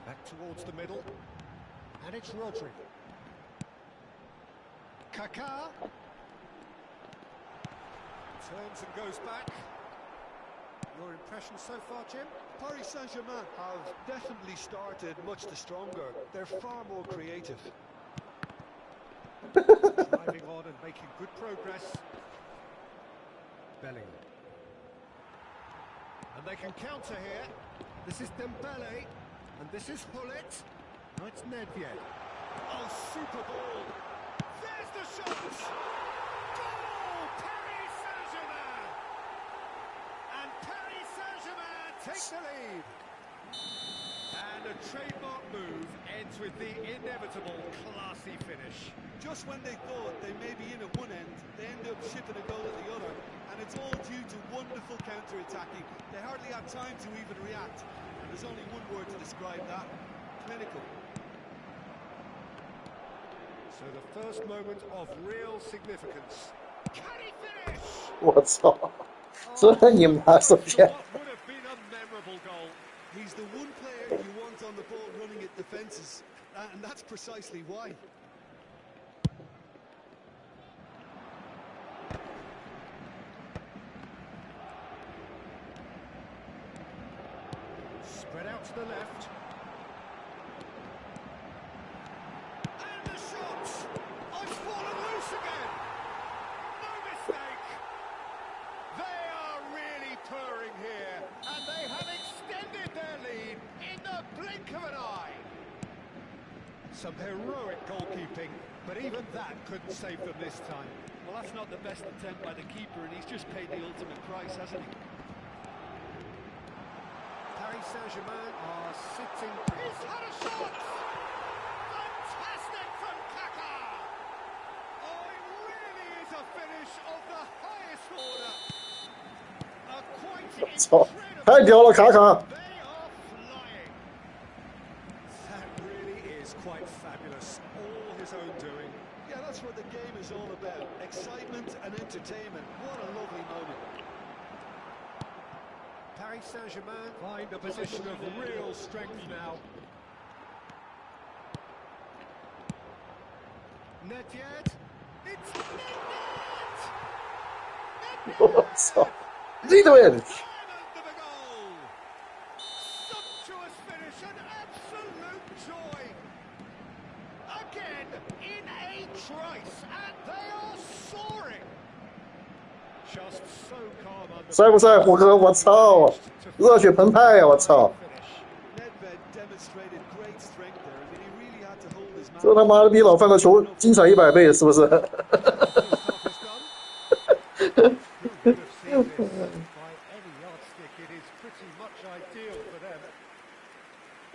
S2: Back towards the middle. And it's Rodri. Kaka. Turns and goes back. Your impression so far, Jim?
S3: Paris Saint-Germain have definitely started much the stronger. They're far more creative.
S2: Driving on and making good progress. Bellingham. And they can counter here. This is Dembele. And this is Hullet. Now it's Nedved. Oh, super ball. There's the shot! Goal! Paris Saint-Germain! And Paris Saint-Germain takes the lead. And a trademark move ends with the inevitable classy finish.
S3: Just when they thought they may be in at one end, they end up shipping a goal at the other. And it's all due to wonderful counter-attacking. They hardly had time to even react. And there's only one word to describe that: clinical.
S2: So the first moment of real significance. Can he finish?
S1: 我操！这你妈是骗！
S2: What would have been a memorable goal?
S3: He's the one player you want on the ball running at defences. And that's precisely why.
S2: Spread out to the left. And the shot! It's fallen loose again! No mistake! They are really purring here, and they have extended their lead in the blink of an eye. Some heroic goalkeeping, but even that couldn't save them this time.
S3: Well, that's not the best attempt by the keeper, and he's just paid the ultimate price, hasn't he?
S2: Paris Saint-Germain are sitting... He's had a shot! Fantastic from Kaka! Oh, it really is a finish of the highest order. A quite
S1: 操，
S2: incredible...
S1: 太屌了，卡卡！
S2: They are flying. That really is quite fabulous. All his own doing.
S3: Yeah, that's what the game is all about. Excitement and entertainment. What a lovely moment.
S2: Paris Saint-Germain find a position of real strength now. Nedved. It's Nedved!
S1: 我操！这个位置，
S2: Diamond of a goal! Sumptuous finish and absolute joy! Again, in a trice, and they are soaring! Just so calm under
S1: 帅不帅，虎哥？我操！热血澎湃呀！我操！
S3: Nedved demonstrated great strength there. I mean, he really had to hold his
S1: 这他妈的比老范的球精彩100倍，是不是？
S2: Who would have seen this? By any yardstick, it is pretty much ideal for them.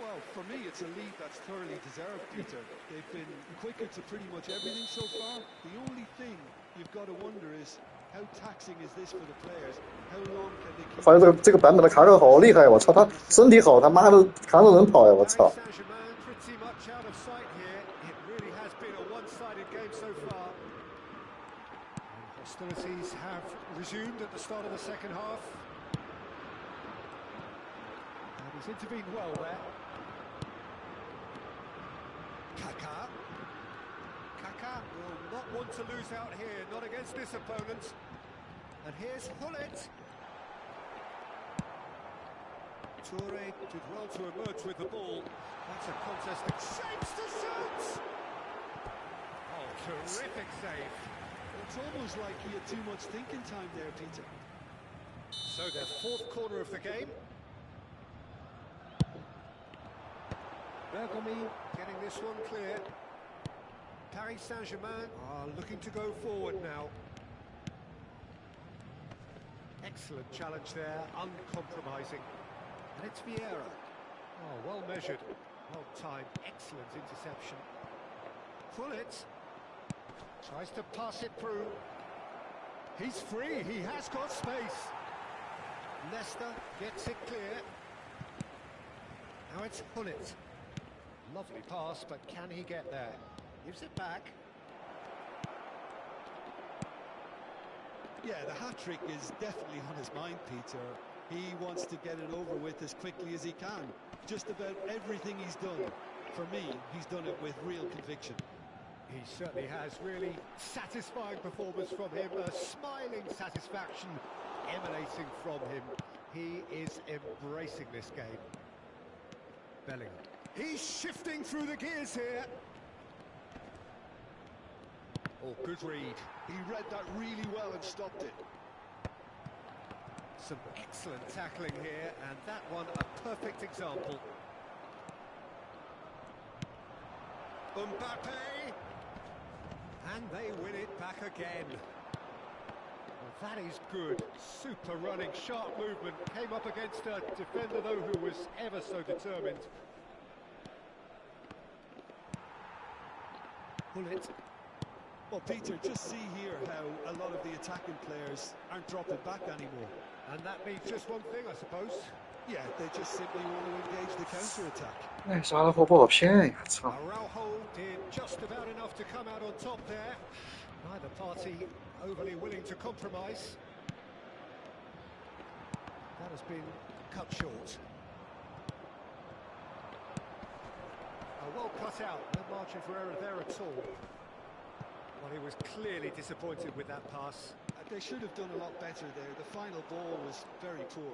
S3: Well, for me, it's a lead that's thoroughly deserved, Peter. They've been quicker to pretty much everything so far. The only thing you've got to wonder is how taxing is this for the players? How long can they keep...
S1: 发现这个版本的卡卡好厉害，我操，他身体好，他妈的扛着人跑呀，我
S2: Paris
S1: 操！
S2: Saint-Germain pretty much out of sight here. It really has been a one-sided game so far. And hostilities have resumed at the start of the second half. And he's intervened well there. Kaka. Kaka will not want to lose out here, not against this opponent. And here's Hullet. Toure did well to emerge with the ball. That's a contest that shapes to shoot! Oh, terrific save.
S3: It's almost like he had too much thinking time there, Peter.
S2: So their fourth corner of the game. Bergomi getting this one clear. Paris Saint-Germain are looking to go forward now. Excellent challenge there, uncompromising. And it's Vieira. Oh, well measured, well timed, excellent interception. Hullet tries to pass it through. He's free, he has got space. Leicester gets it clear. Now it's Hullet. Lovely pass, but can he get there? Gives it back.
S3: Yeah, the hat-trick is definitely on his mind, Peter. He wants to get it over with as quickly as he can. Just about everything he's done, for me, he's done it with real conviction.
S2: He certainly has. Really satisfying performance from him. A smiling satisfaction emanating from him. He is embracing this game. Bellingham. He's shifting through the gears here. Oh, good read.
S3: He read that really well and stopped it.
S2: Some excellent tackling here, and that one a perfect example. Mbappe! And they win it back again. Well, that is good. Super running, sharp movement. Came up against a defender, though, who was ever so determined. Hullet.
S3: Well, Peter, just see here how a lot of the attacking players aren't dropping back anymore.
S2: And that means just one thing, I suppose.
S3: Yeah, they just simply want to engage the counter-attack.
S1: 哎，啥的货不好骗呀！操！
S2: Araujo did just about enough to come out on top there. Neither party overly willing to compromise. That has been cut short. Well cut out, no margin for error there at all. Well, he was clearly disappointed with that pass.
S3: They should have done a lot better there. The final ball was very poor.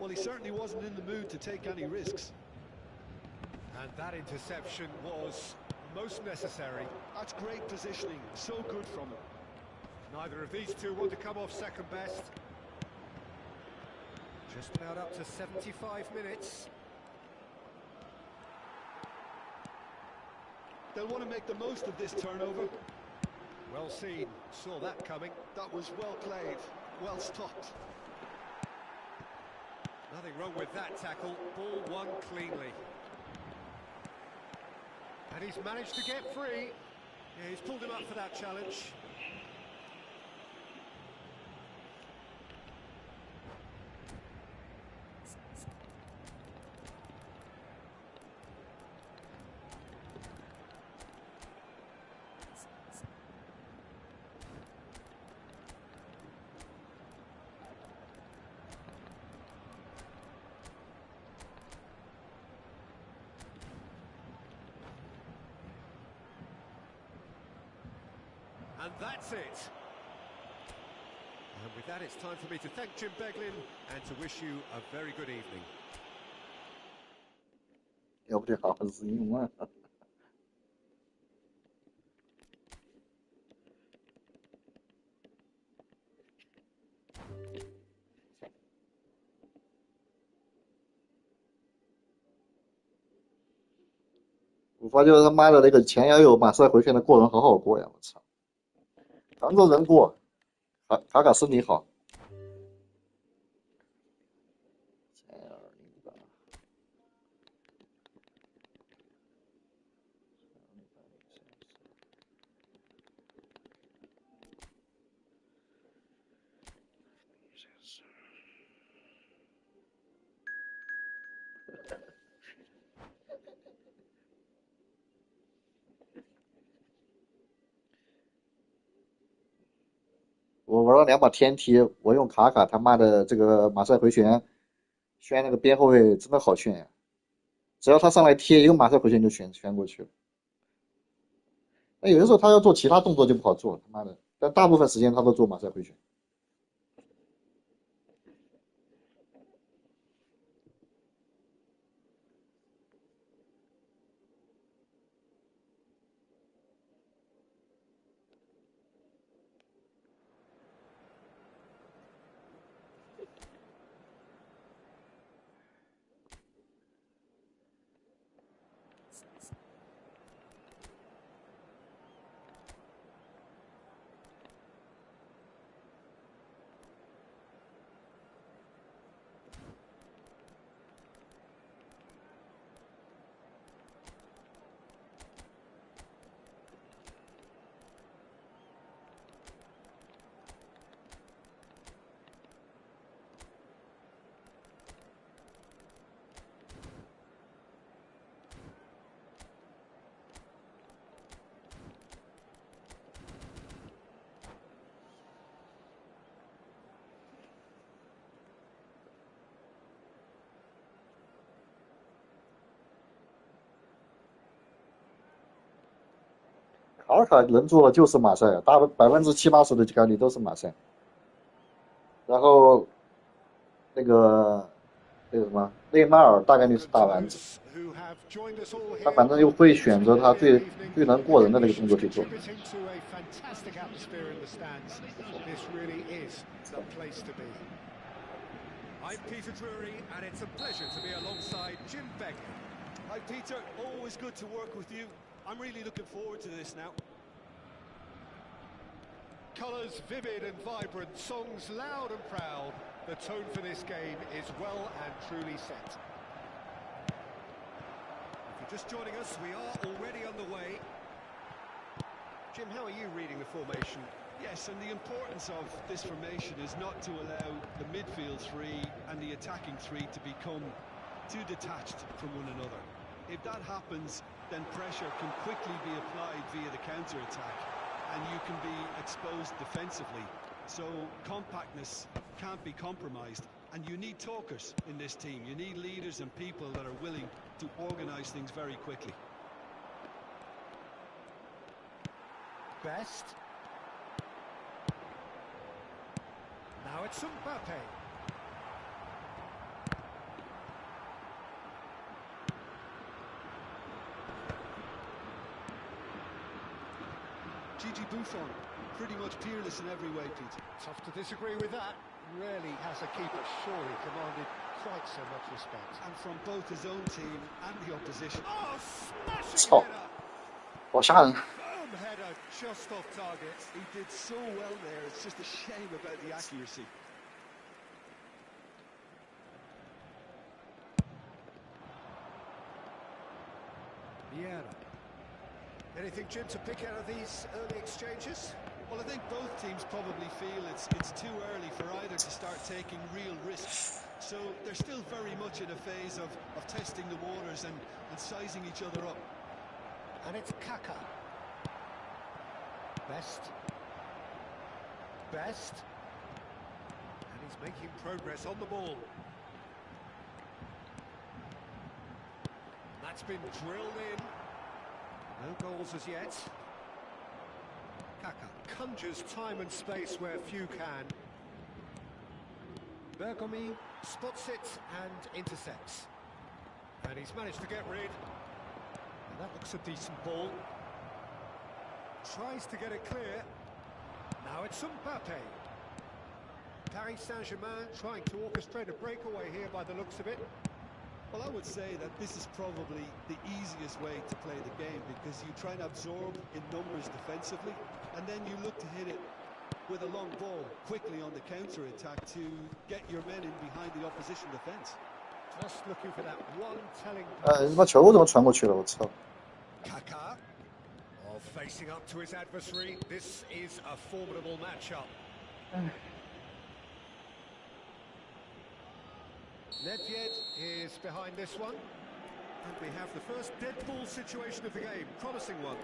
S3: Well, he certainly wasn't in the mood to take any risks.
S2: And that interception was most necessary.
S3: That's great positioning, so good from him.
S2: Neither of these two want to come off second best. Just about up to 75 minutes.
S3: They'll want to make the most of this turnover.
S2: Well seen, saw that coming.
S3: That was well played, well stopped.
S2: Nothing wrong with that tackle, ball won cleanly. And he's managed to get free. Yeah, he's pulled him up for that challenge. And that's it. And with that, it's time for me to thank Jim Beglin and to wish you a very good evening.
S1: 要不这好好自用啊！我发觉他妈的那个前腰有马赛回旋的过人好好过呀！我操，当着人过，卡身体好。我玩了2把天梯，我用卡他妈的这个马赛回旋，旋那个边后卫真的好炫呀！只要他上来贴一个马赛回旋就旋过去了。那有的时候他要做其他动作就不好做，他妈的，但大部分时间他都做马赛回旋。卡尔卡能做的就是马赛，大70%-80%的概率都是马赛。然后那个什么内马尔大概率是大丸子，他反正就会选择他最能过人的那个动作去做。
S2: I'm Peter Drury, and it's a pleasure to be alongside Jim Begley.
S3: Hi, Peter. Always good to work with you. I'm really looking forward to this now.
S2: Colours vivid and vibrant, songs loud and proud. The tone for this game is well and truly set. If you're just joining us, we are already underway. Jim, how are you reading the formation?
S3: Yes, and the importance of this formation is not to allow the midfield three and the attacking three to become too detached from one another. If that happens, then pressure can quickly be applied via the counter-attack, and you can be exposed defensively. So compactness can't be compromised, and you need talkers in this team. You need leaders and people that are willing to organise things very quickly.
S2: Best. Now it's Mbappe.
S3: Gigi Buffon, pretty much peerless in every way, Pete.
S2: Tough to disagree with that. Rarely has a keeper surely commanded quite so much respect.
S3: And from both his own team and the opposition.
S2: Oh, smashing
S1: Stop.
S2: header!
S1: 好吓人！
S2: Boom header, just off target.
S3: He did so well there, it's just a shame about the accuracy.
S2: Vieira. Anything, Jim, to pick out of these early exchanges?
S3: Well, I think both teams probably feel it's too early for either to start taking real risks. So they're still very much in a phase of testing the waters and sizing each other up.
S2: And it's Kaka. Best. Best. And he's making progress on the ball. That's been drilled in. No goals as yet. Kaka conjures time and space where few can. Bergomi spots it and intercepts. And he's managed to get rid. And that looks a decent ball. Tries to get it clear. Now it's Mbappe. Paris Saint-Germain trying to orchestrate a breakaway here by the looks of it.
S3: Well, I would say that this is probably the easiest way to play the game, because you try and absorb in numbers defensively, and then you look to hit it with a long ball quickly on the counter-attack to get your men in behind the opposition defence.
S2: Just looking for that one telling
S1: 他妈球怎么传过去了？我操！
S2: Kaka. Oh, facing up to his adversary. This is a formidable matchup. Nedved is behind this one. And we have the first dead ball situation of the game. Promising one.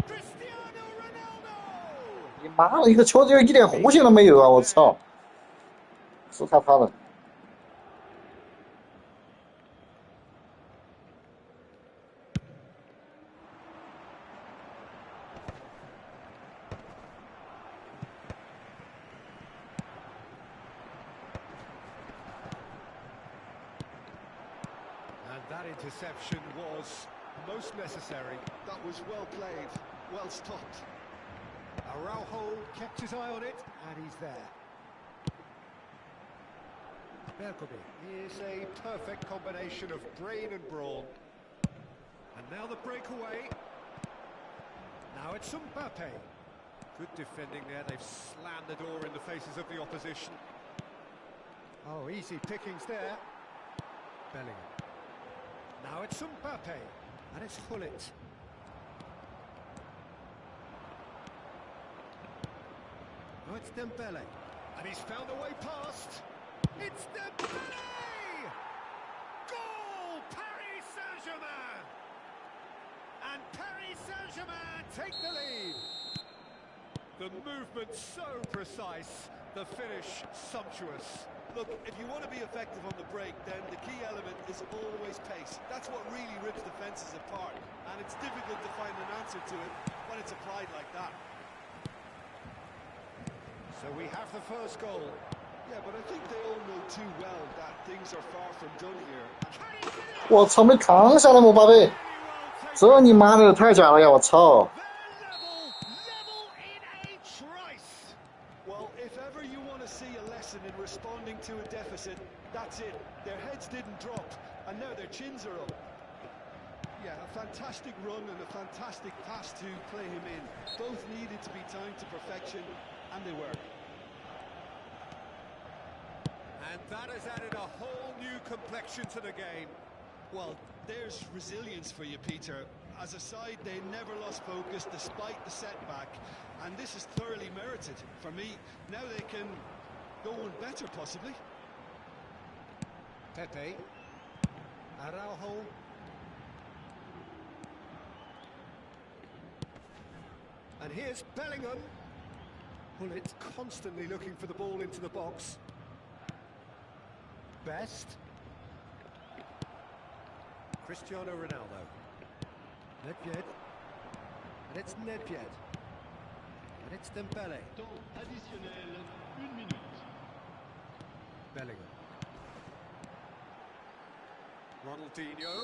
S2: Cristiano Ronaldo!
S1: 你妈了，一个球队一点弧线都没有啊！我操，是他的。
S2: And that interception was most necessary.
S3: That was well played, well stopped.
S2: Araujo kept his eye on it, and he's there. Bergomi is a perfect combination of brain and brawn. And now the breakaway. Now it's Mbappe. Good defending there, they've slammed the door in the faces of the opposition. Oh, easy pickings there. Bellingham. Now it's Mbappe, and it's Hullet. Oh, it's Dembele, and he's found a way past. It's Dembele! Goal! Paris Saint-Germain! And Paris Saint-Germain take the lead. The movement so precise, the finish sumptuous.
S3: Look, if you want to be effective on the break, then the key element is always pace. That's what really rips defences apart, and it's difficult to find an answer to it when it's applied like that.
S2: So we have the first goal.
S3: Yeah, but I think they all know too well that things are far from done here.
S1: 我操，没扛下来吗，宝贝？这你妈的太假了呀！我操！
S2: Level in a trice.
S3: Well, if ever you want to see a lesson in responding to a deficit, that's it. Their heads didn't drop, and now their chins are up. Yeah, a fantastic run and a fantastic pass to play him in. Both needed to be timed to perfection, and they were.
S2: And that has added a whole new complexion to the game.
S3: Well, there's resilience for you, Peter. As a side, they never lost focus despite the setback, and this is thoroughly merited. For me, now they can go one better, possibly.
S2: Pepe. Araujo. And here's Bellingham. Well, it's constantly looking for the ball into the box. Best. Cristiano Ronaldo. Nedved. And it's Nedved. And it's Dembele.
S4: Temps additionnel, 1 minute.
S2: Bellingham. Ronaldinho.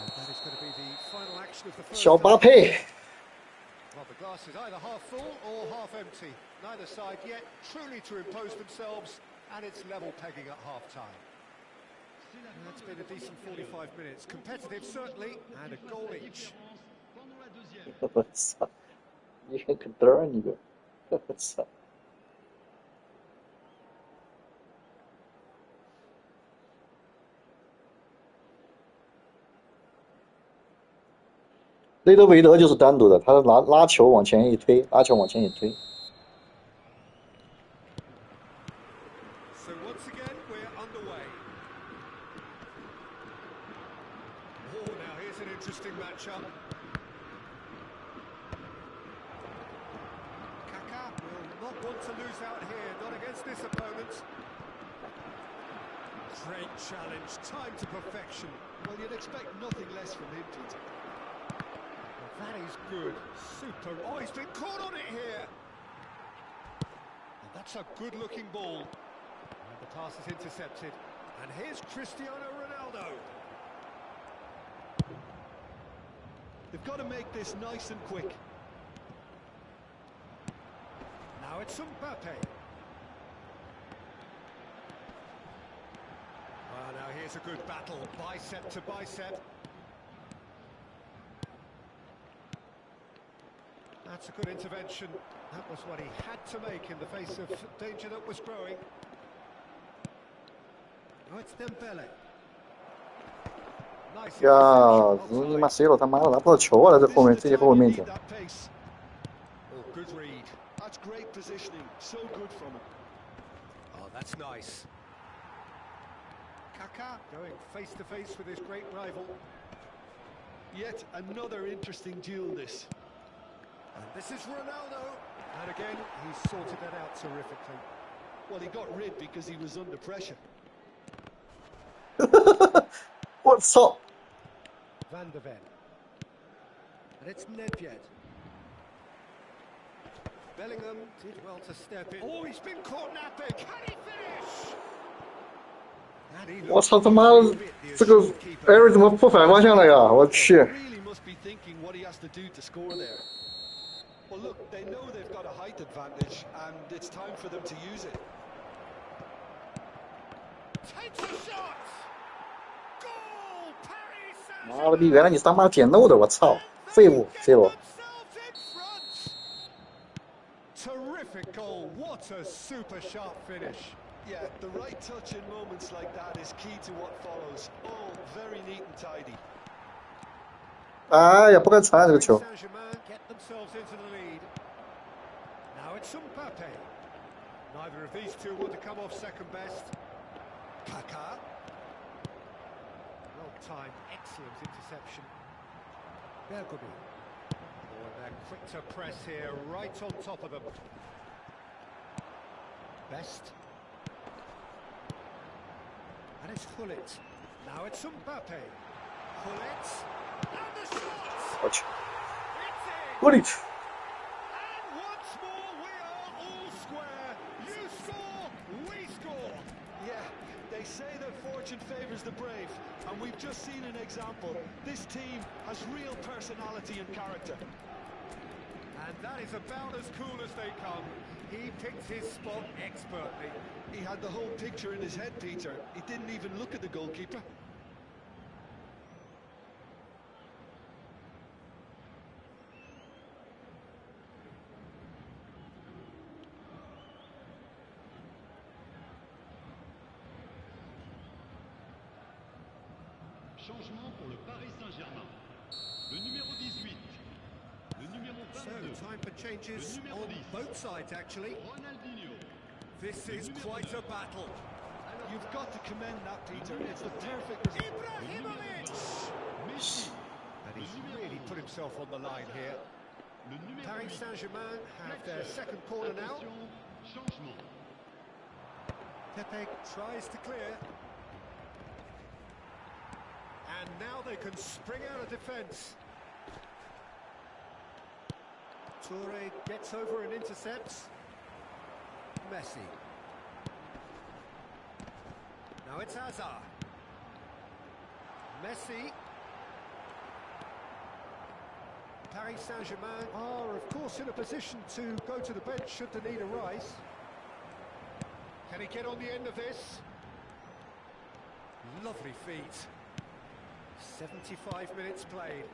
S2: And that is going to be the final action of the first
S1: 小巴
S2: half.
S1: 佩，
S2: Well, the glass is either half full or half empty. Neither side yet truly to impose themselves, and it's level pegging at half-time. That's been a decent 45 minutes. Competitive, certainly, and a goal each.
S4: Pendant la deuxième.
S1: 我操！你个嘚儿，你个！我操！内德维德就是单独的，他拉球往前一推，拉球往前一推。
S2: So once again, we're underway. Oh, now here's an interesting matchup. Kaká will not want to lose out here, not against this opponent. Great challenge, time to perfection.
S3: Well, you'd expect nothing less from him, Peter.
S2: That is good. Super. Oh, he's been caught on it here. And that's a good-looking ball. And the pass is intercepted. And here's Cristiano Ronaldo.
S3: They've got to make this nice and quick.
S2: Now it's Mbappe. Well, now here's a good battle, bicep to bicep. That's a good intervention. That was what he had to make in the face of danger that was growing. Oh, it's Dembele. Nice
S1: 呀，
S2: interception.
S1: 你妈 C 罗他妈的拿不到球啊，在这后面，直接后面面前。
S3: Oh, good read. That's great positioning. So good from him.
S2: Oh, that's nice. Kaká going face to face with his great rival.
S3: Yet another interesting duel, this.
S2: And this is Ronaldo. And again, he's sorted that out terrifically.
S3: Well, he got rid because he was under pressure.
S1: 我操！
S2: Van de Ven. And it's Nedved. Bellingham did well to step in. Oh, he's been caught napping. Can he finish? And he
S1: 我
S2: looks
S1: 操他妈的，
S2: a bit the
S1: 这个
S2: astute keeper.
S1: 艾瑞怎么破反方向了呀？我去！
S3: Really must be thinking what he has to do to score there. Well, look, they know they've got a height advantage, and it's time for them to use it.
S2: Takes a shot. Goal! Paris
S1: 妈的逼，原来你是他妈捡漏的！我操，废物 C 罗。
S2: Terrific goal. What a super sharp finish.
S3: Yeah, the right touch in moments like that is key to what follows. All very neat and tidy.
S1: 哎呀，不该传这个
S2: Paris
S1: 球。
S2: Saint-Germain get themselves into the lead. Now it's Mbappe. Neither of these two want to come off second best. Kaká. Well-timed, excellent interception. Bergobi. Oh, and they're quick to press here, right on top of them. Best. That is Gullit. Now it's Mbappe. Gullit. And the shot!
S1: Watch.
S2: It's in!
S1: Gullit.
S2: And once more we are all square. You score, we score.
S3: Yeah, they say that fortune favours the brave, and we've just seen an example. This team has real personality and character.
S2: And that is about as cool as they come. He picked his spot expertly.
S3: He had the whole picture in his head, Peter. He didn't even look at the goalkeeper.
S4: Changement pour le Paris Saint-Germain. Le numéro 18. Le numéro
S2: So,
S4: 22.
S2: time for changes
S4: Le numéro
S2: on
S4: 10.
S2: both sides, actually.
S4: Ronaldinho.
S2: This is quite a battle.
S3: You've got to commend that, Peter. It's the perfect result.
S2: Ibrahimovic!
S4: Messi.
S2: And he's really put himself on the line here.
S4: Le numéro
S2: Paris
S4: 8.
S2: Saint-Germain have their second corner now.
S4: Attention, changement.
S2: Pepe tries to clear. And now they can spring out of defence. Toure gets over and intercepts. Messi. Now it's Hazard. Messi. Paris Saint-Germain are, of course, in a position to go to the bench should the need arise. Can he get on the end of this? Lovely feet. 75 minutes played.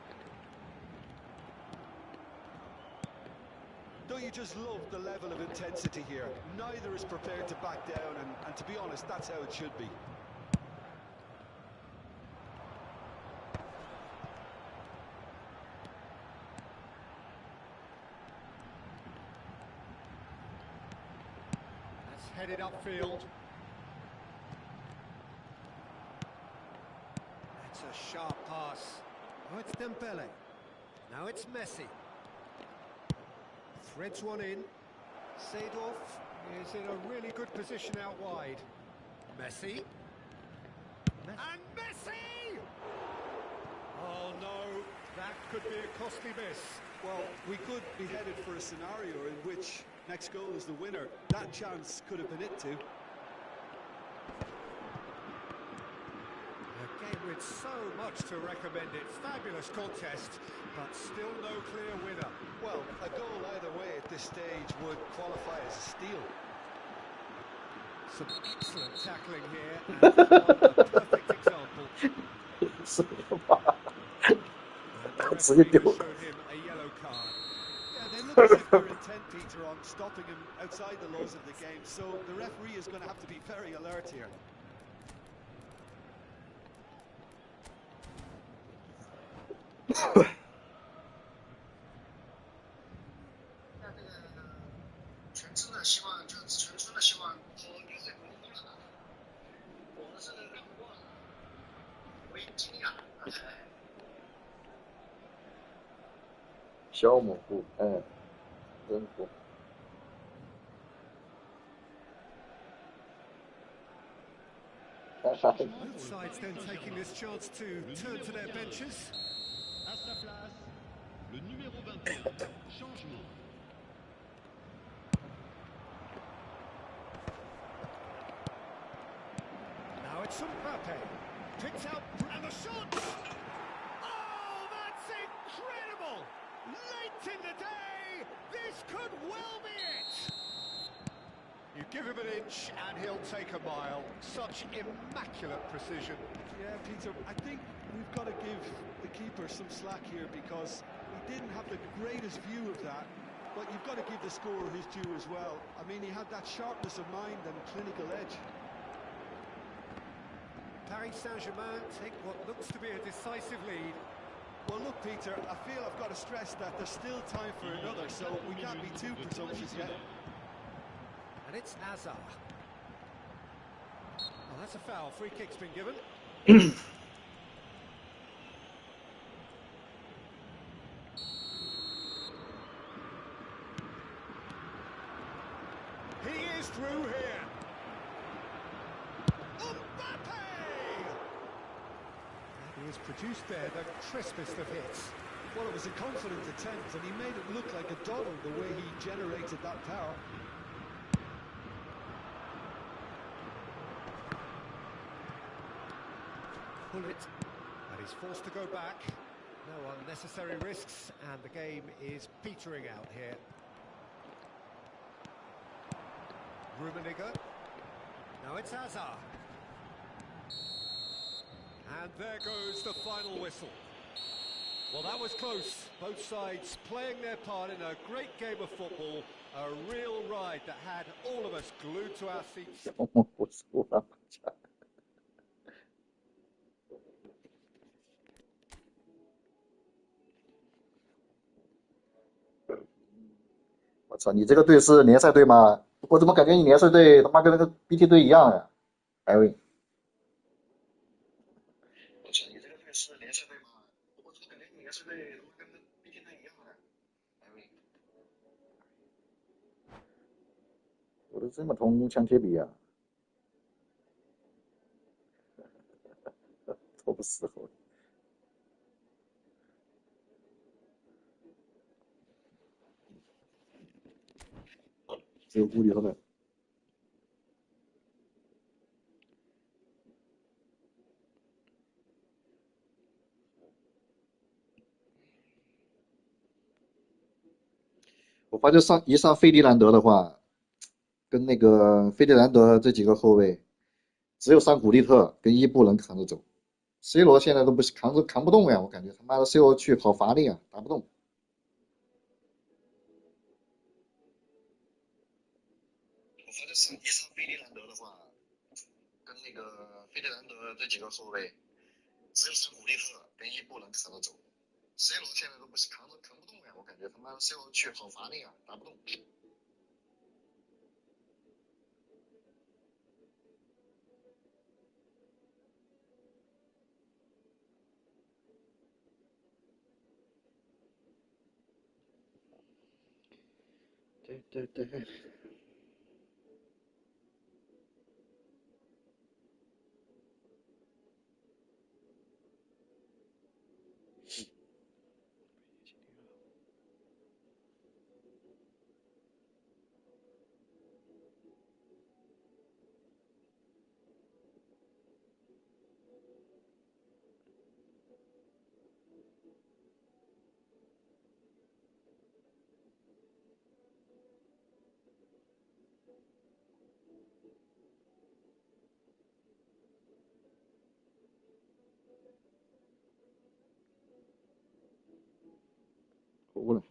S3: Don't you just love the level of intensity here? Neither is prepared to back down, and to be honest, that's how it should be.
S2: That's headed upfield. That's a sharp pass. Oh, it's Dembele. Now it's Messi. Threads one in. Seedorf is in a really good position out wide. Messi. And Messi! Oh no, that could be a costly miss.
S3: Well, we could be headed for a scenario in which next goal is the winner. That chance could have been it too.
S2: A game with so much to recommend it. Fabulous contest, but still no clear winner.
S3: Well, a goal either way at this stage would qualify as a steal.
S2: Some excellent tackling here, and a perfect example. And the referee showed him a yellow card.
S3: Yeah, they look as if they're intent, Peter, on stopping him outside the laws of the game, so the referee is going to have to be very alert here.
S1: 小蘑菇，真不。
S2: Both sides then taking this chance to turn to their benches.
S4: À sa place, le numéro 21. Changement.
S2: Now it's Mbappe. Picked out, and the shot! Oh, that's incredible! Late in the day, this could well be it! You give him an inch and he'll take a mile. Such immaculate precision.
S3: Yeah, Peter, I think we've got to give the keeper some slack here because he didn't have the greatest view of that, but you've got to give the scorer his due as well. I mean, he had that sharpness of mind and clinical edge.
S2: Paris Saint-Germain take what looks to be a decisive lead.
S3: Well, look, Peter, I feel I've got to stress that there's still time for another, so we can't be too presumptuous yet.
S2: And it's Hazard. Well, that's a foul. Free kick's been given. He is through here. Mbappe! has produced there the crispest of hits.
S3: Well, it was a confident attempt, and he made it look like a doddle the way he generated that power.
S2: Pull it, and he's forced to go back. No unnecessary risks, and the game is petering out here. Rummenigge. Now it's Hazard. And there goes the final whistle. Well, that was close. Both sides playing their part in a great game of football. A real ride that had all of us glued to our seats.
S1: 我输了，我操！你这个队是联赛队吗？我怎么感觉你联赛队他妈跟那个 BT 队一样呀？艾瑞，我操！你这个队是联赛队吗？我怎么感觉你联赛队他妈跟那个 BT 队一样呀？艾瑞，我都这么铜墙铁壁啊，都不适合。只有屋里头的。我发现上费迪南德的话，跟那个费迪南德这几个后卫，只有上古利特跟伊布能扛着走，C 罗现在都不是扛不动呀，我感觉他妈的 C 罗去好乏力啊，打不动。我发现上费迪南德的话，跟那个费迪南德这几个后卫，只有上古利特跟伊布能扛着走，C 罗现在都不是扛不动呀，我感觉他妈的 C 罗去好乏力啊，打不动。对对对。服了。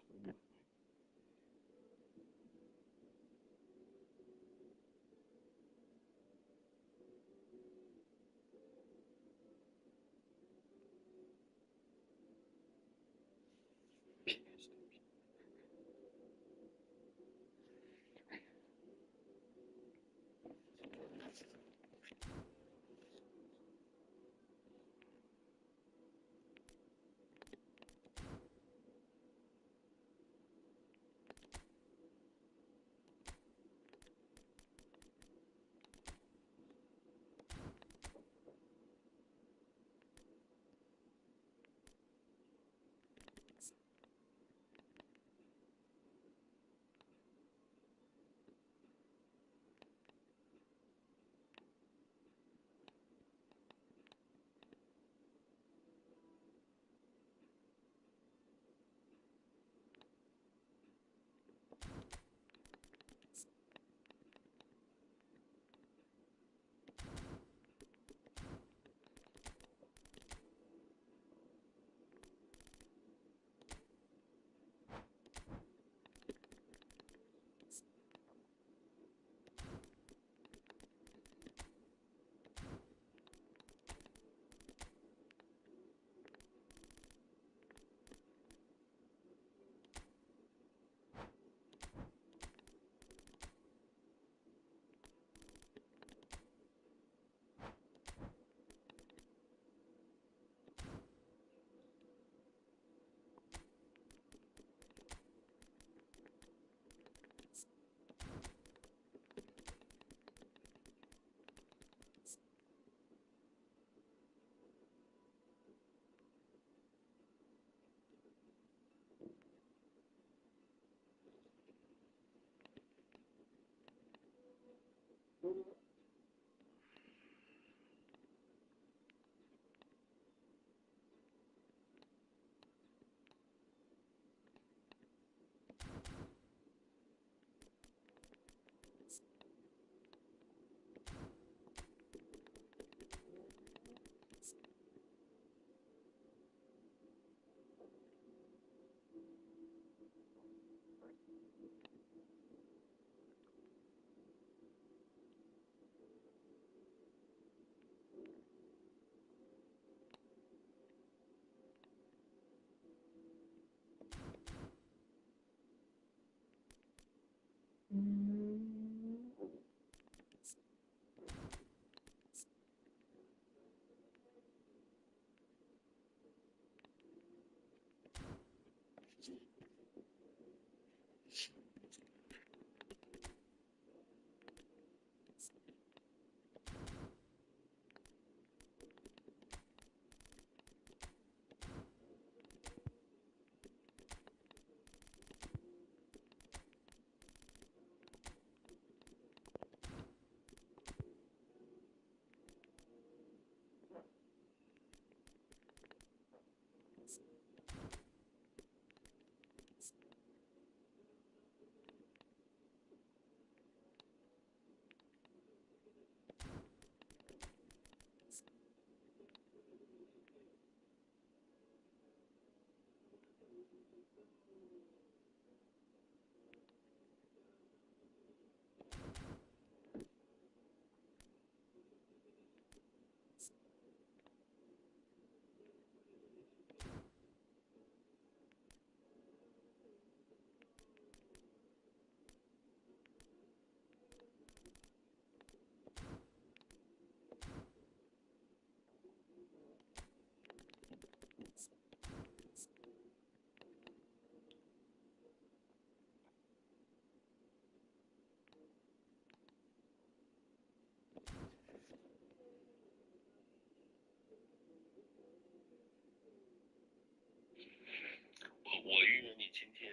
S5: 我预约你今天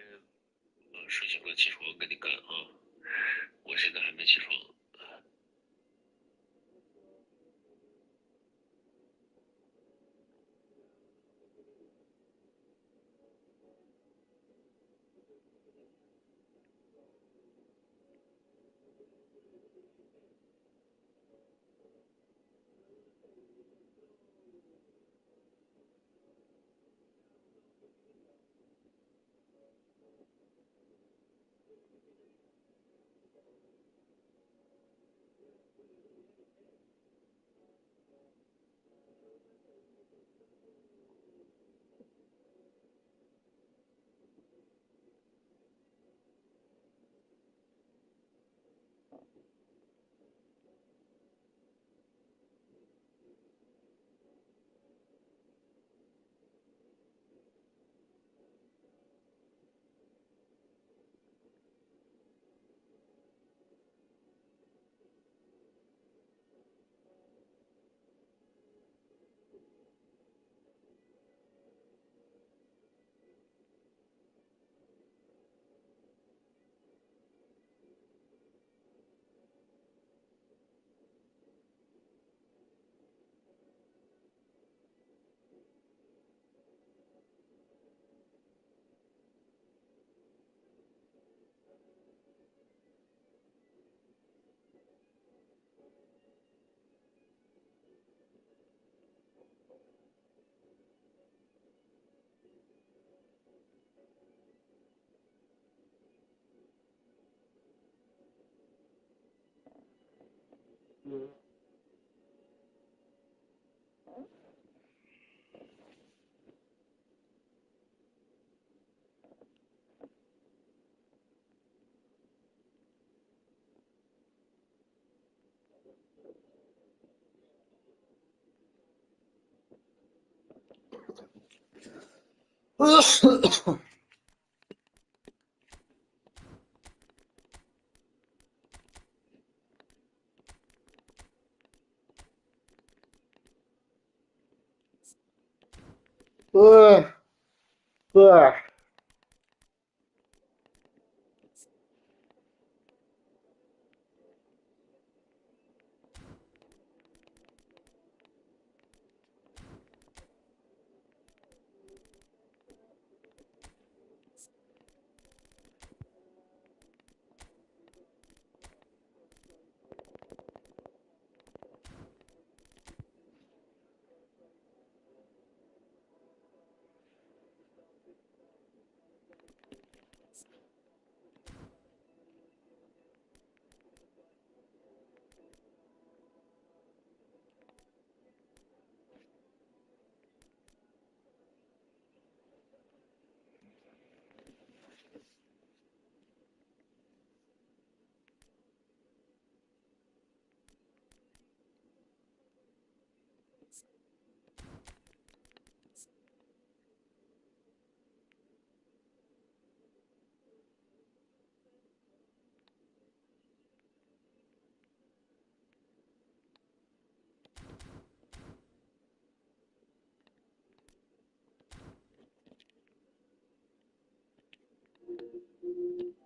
S5: 睡醒了起床跟你干啊，我现在还没起床。
S1: 对。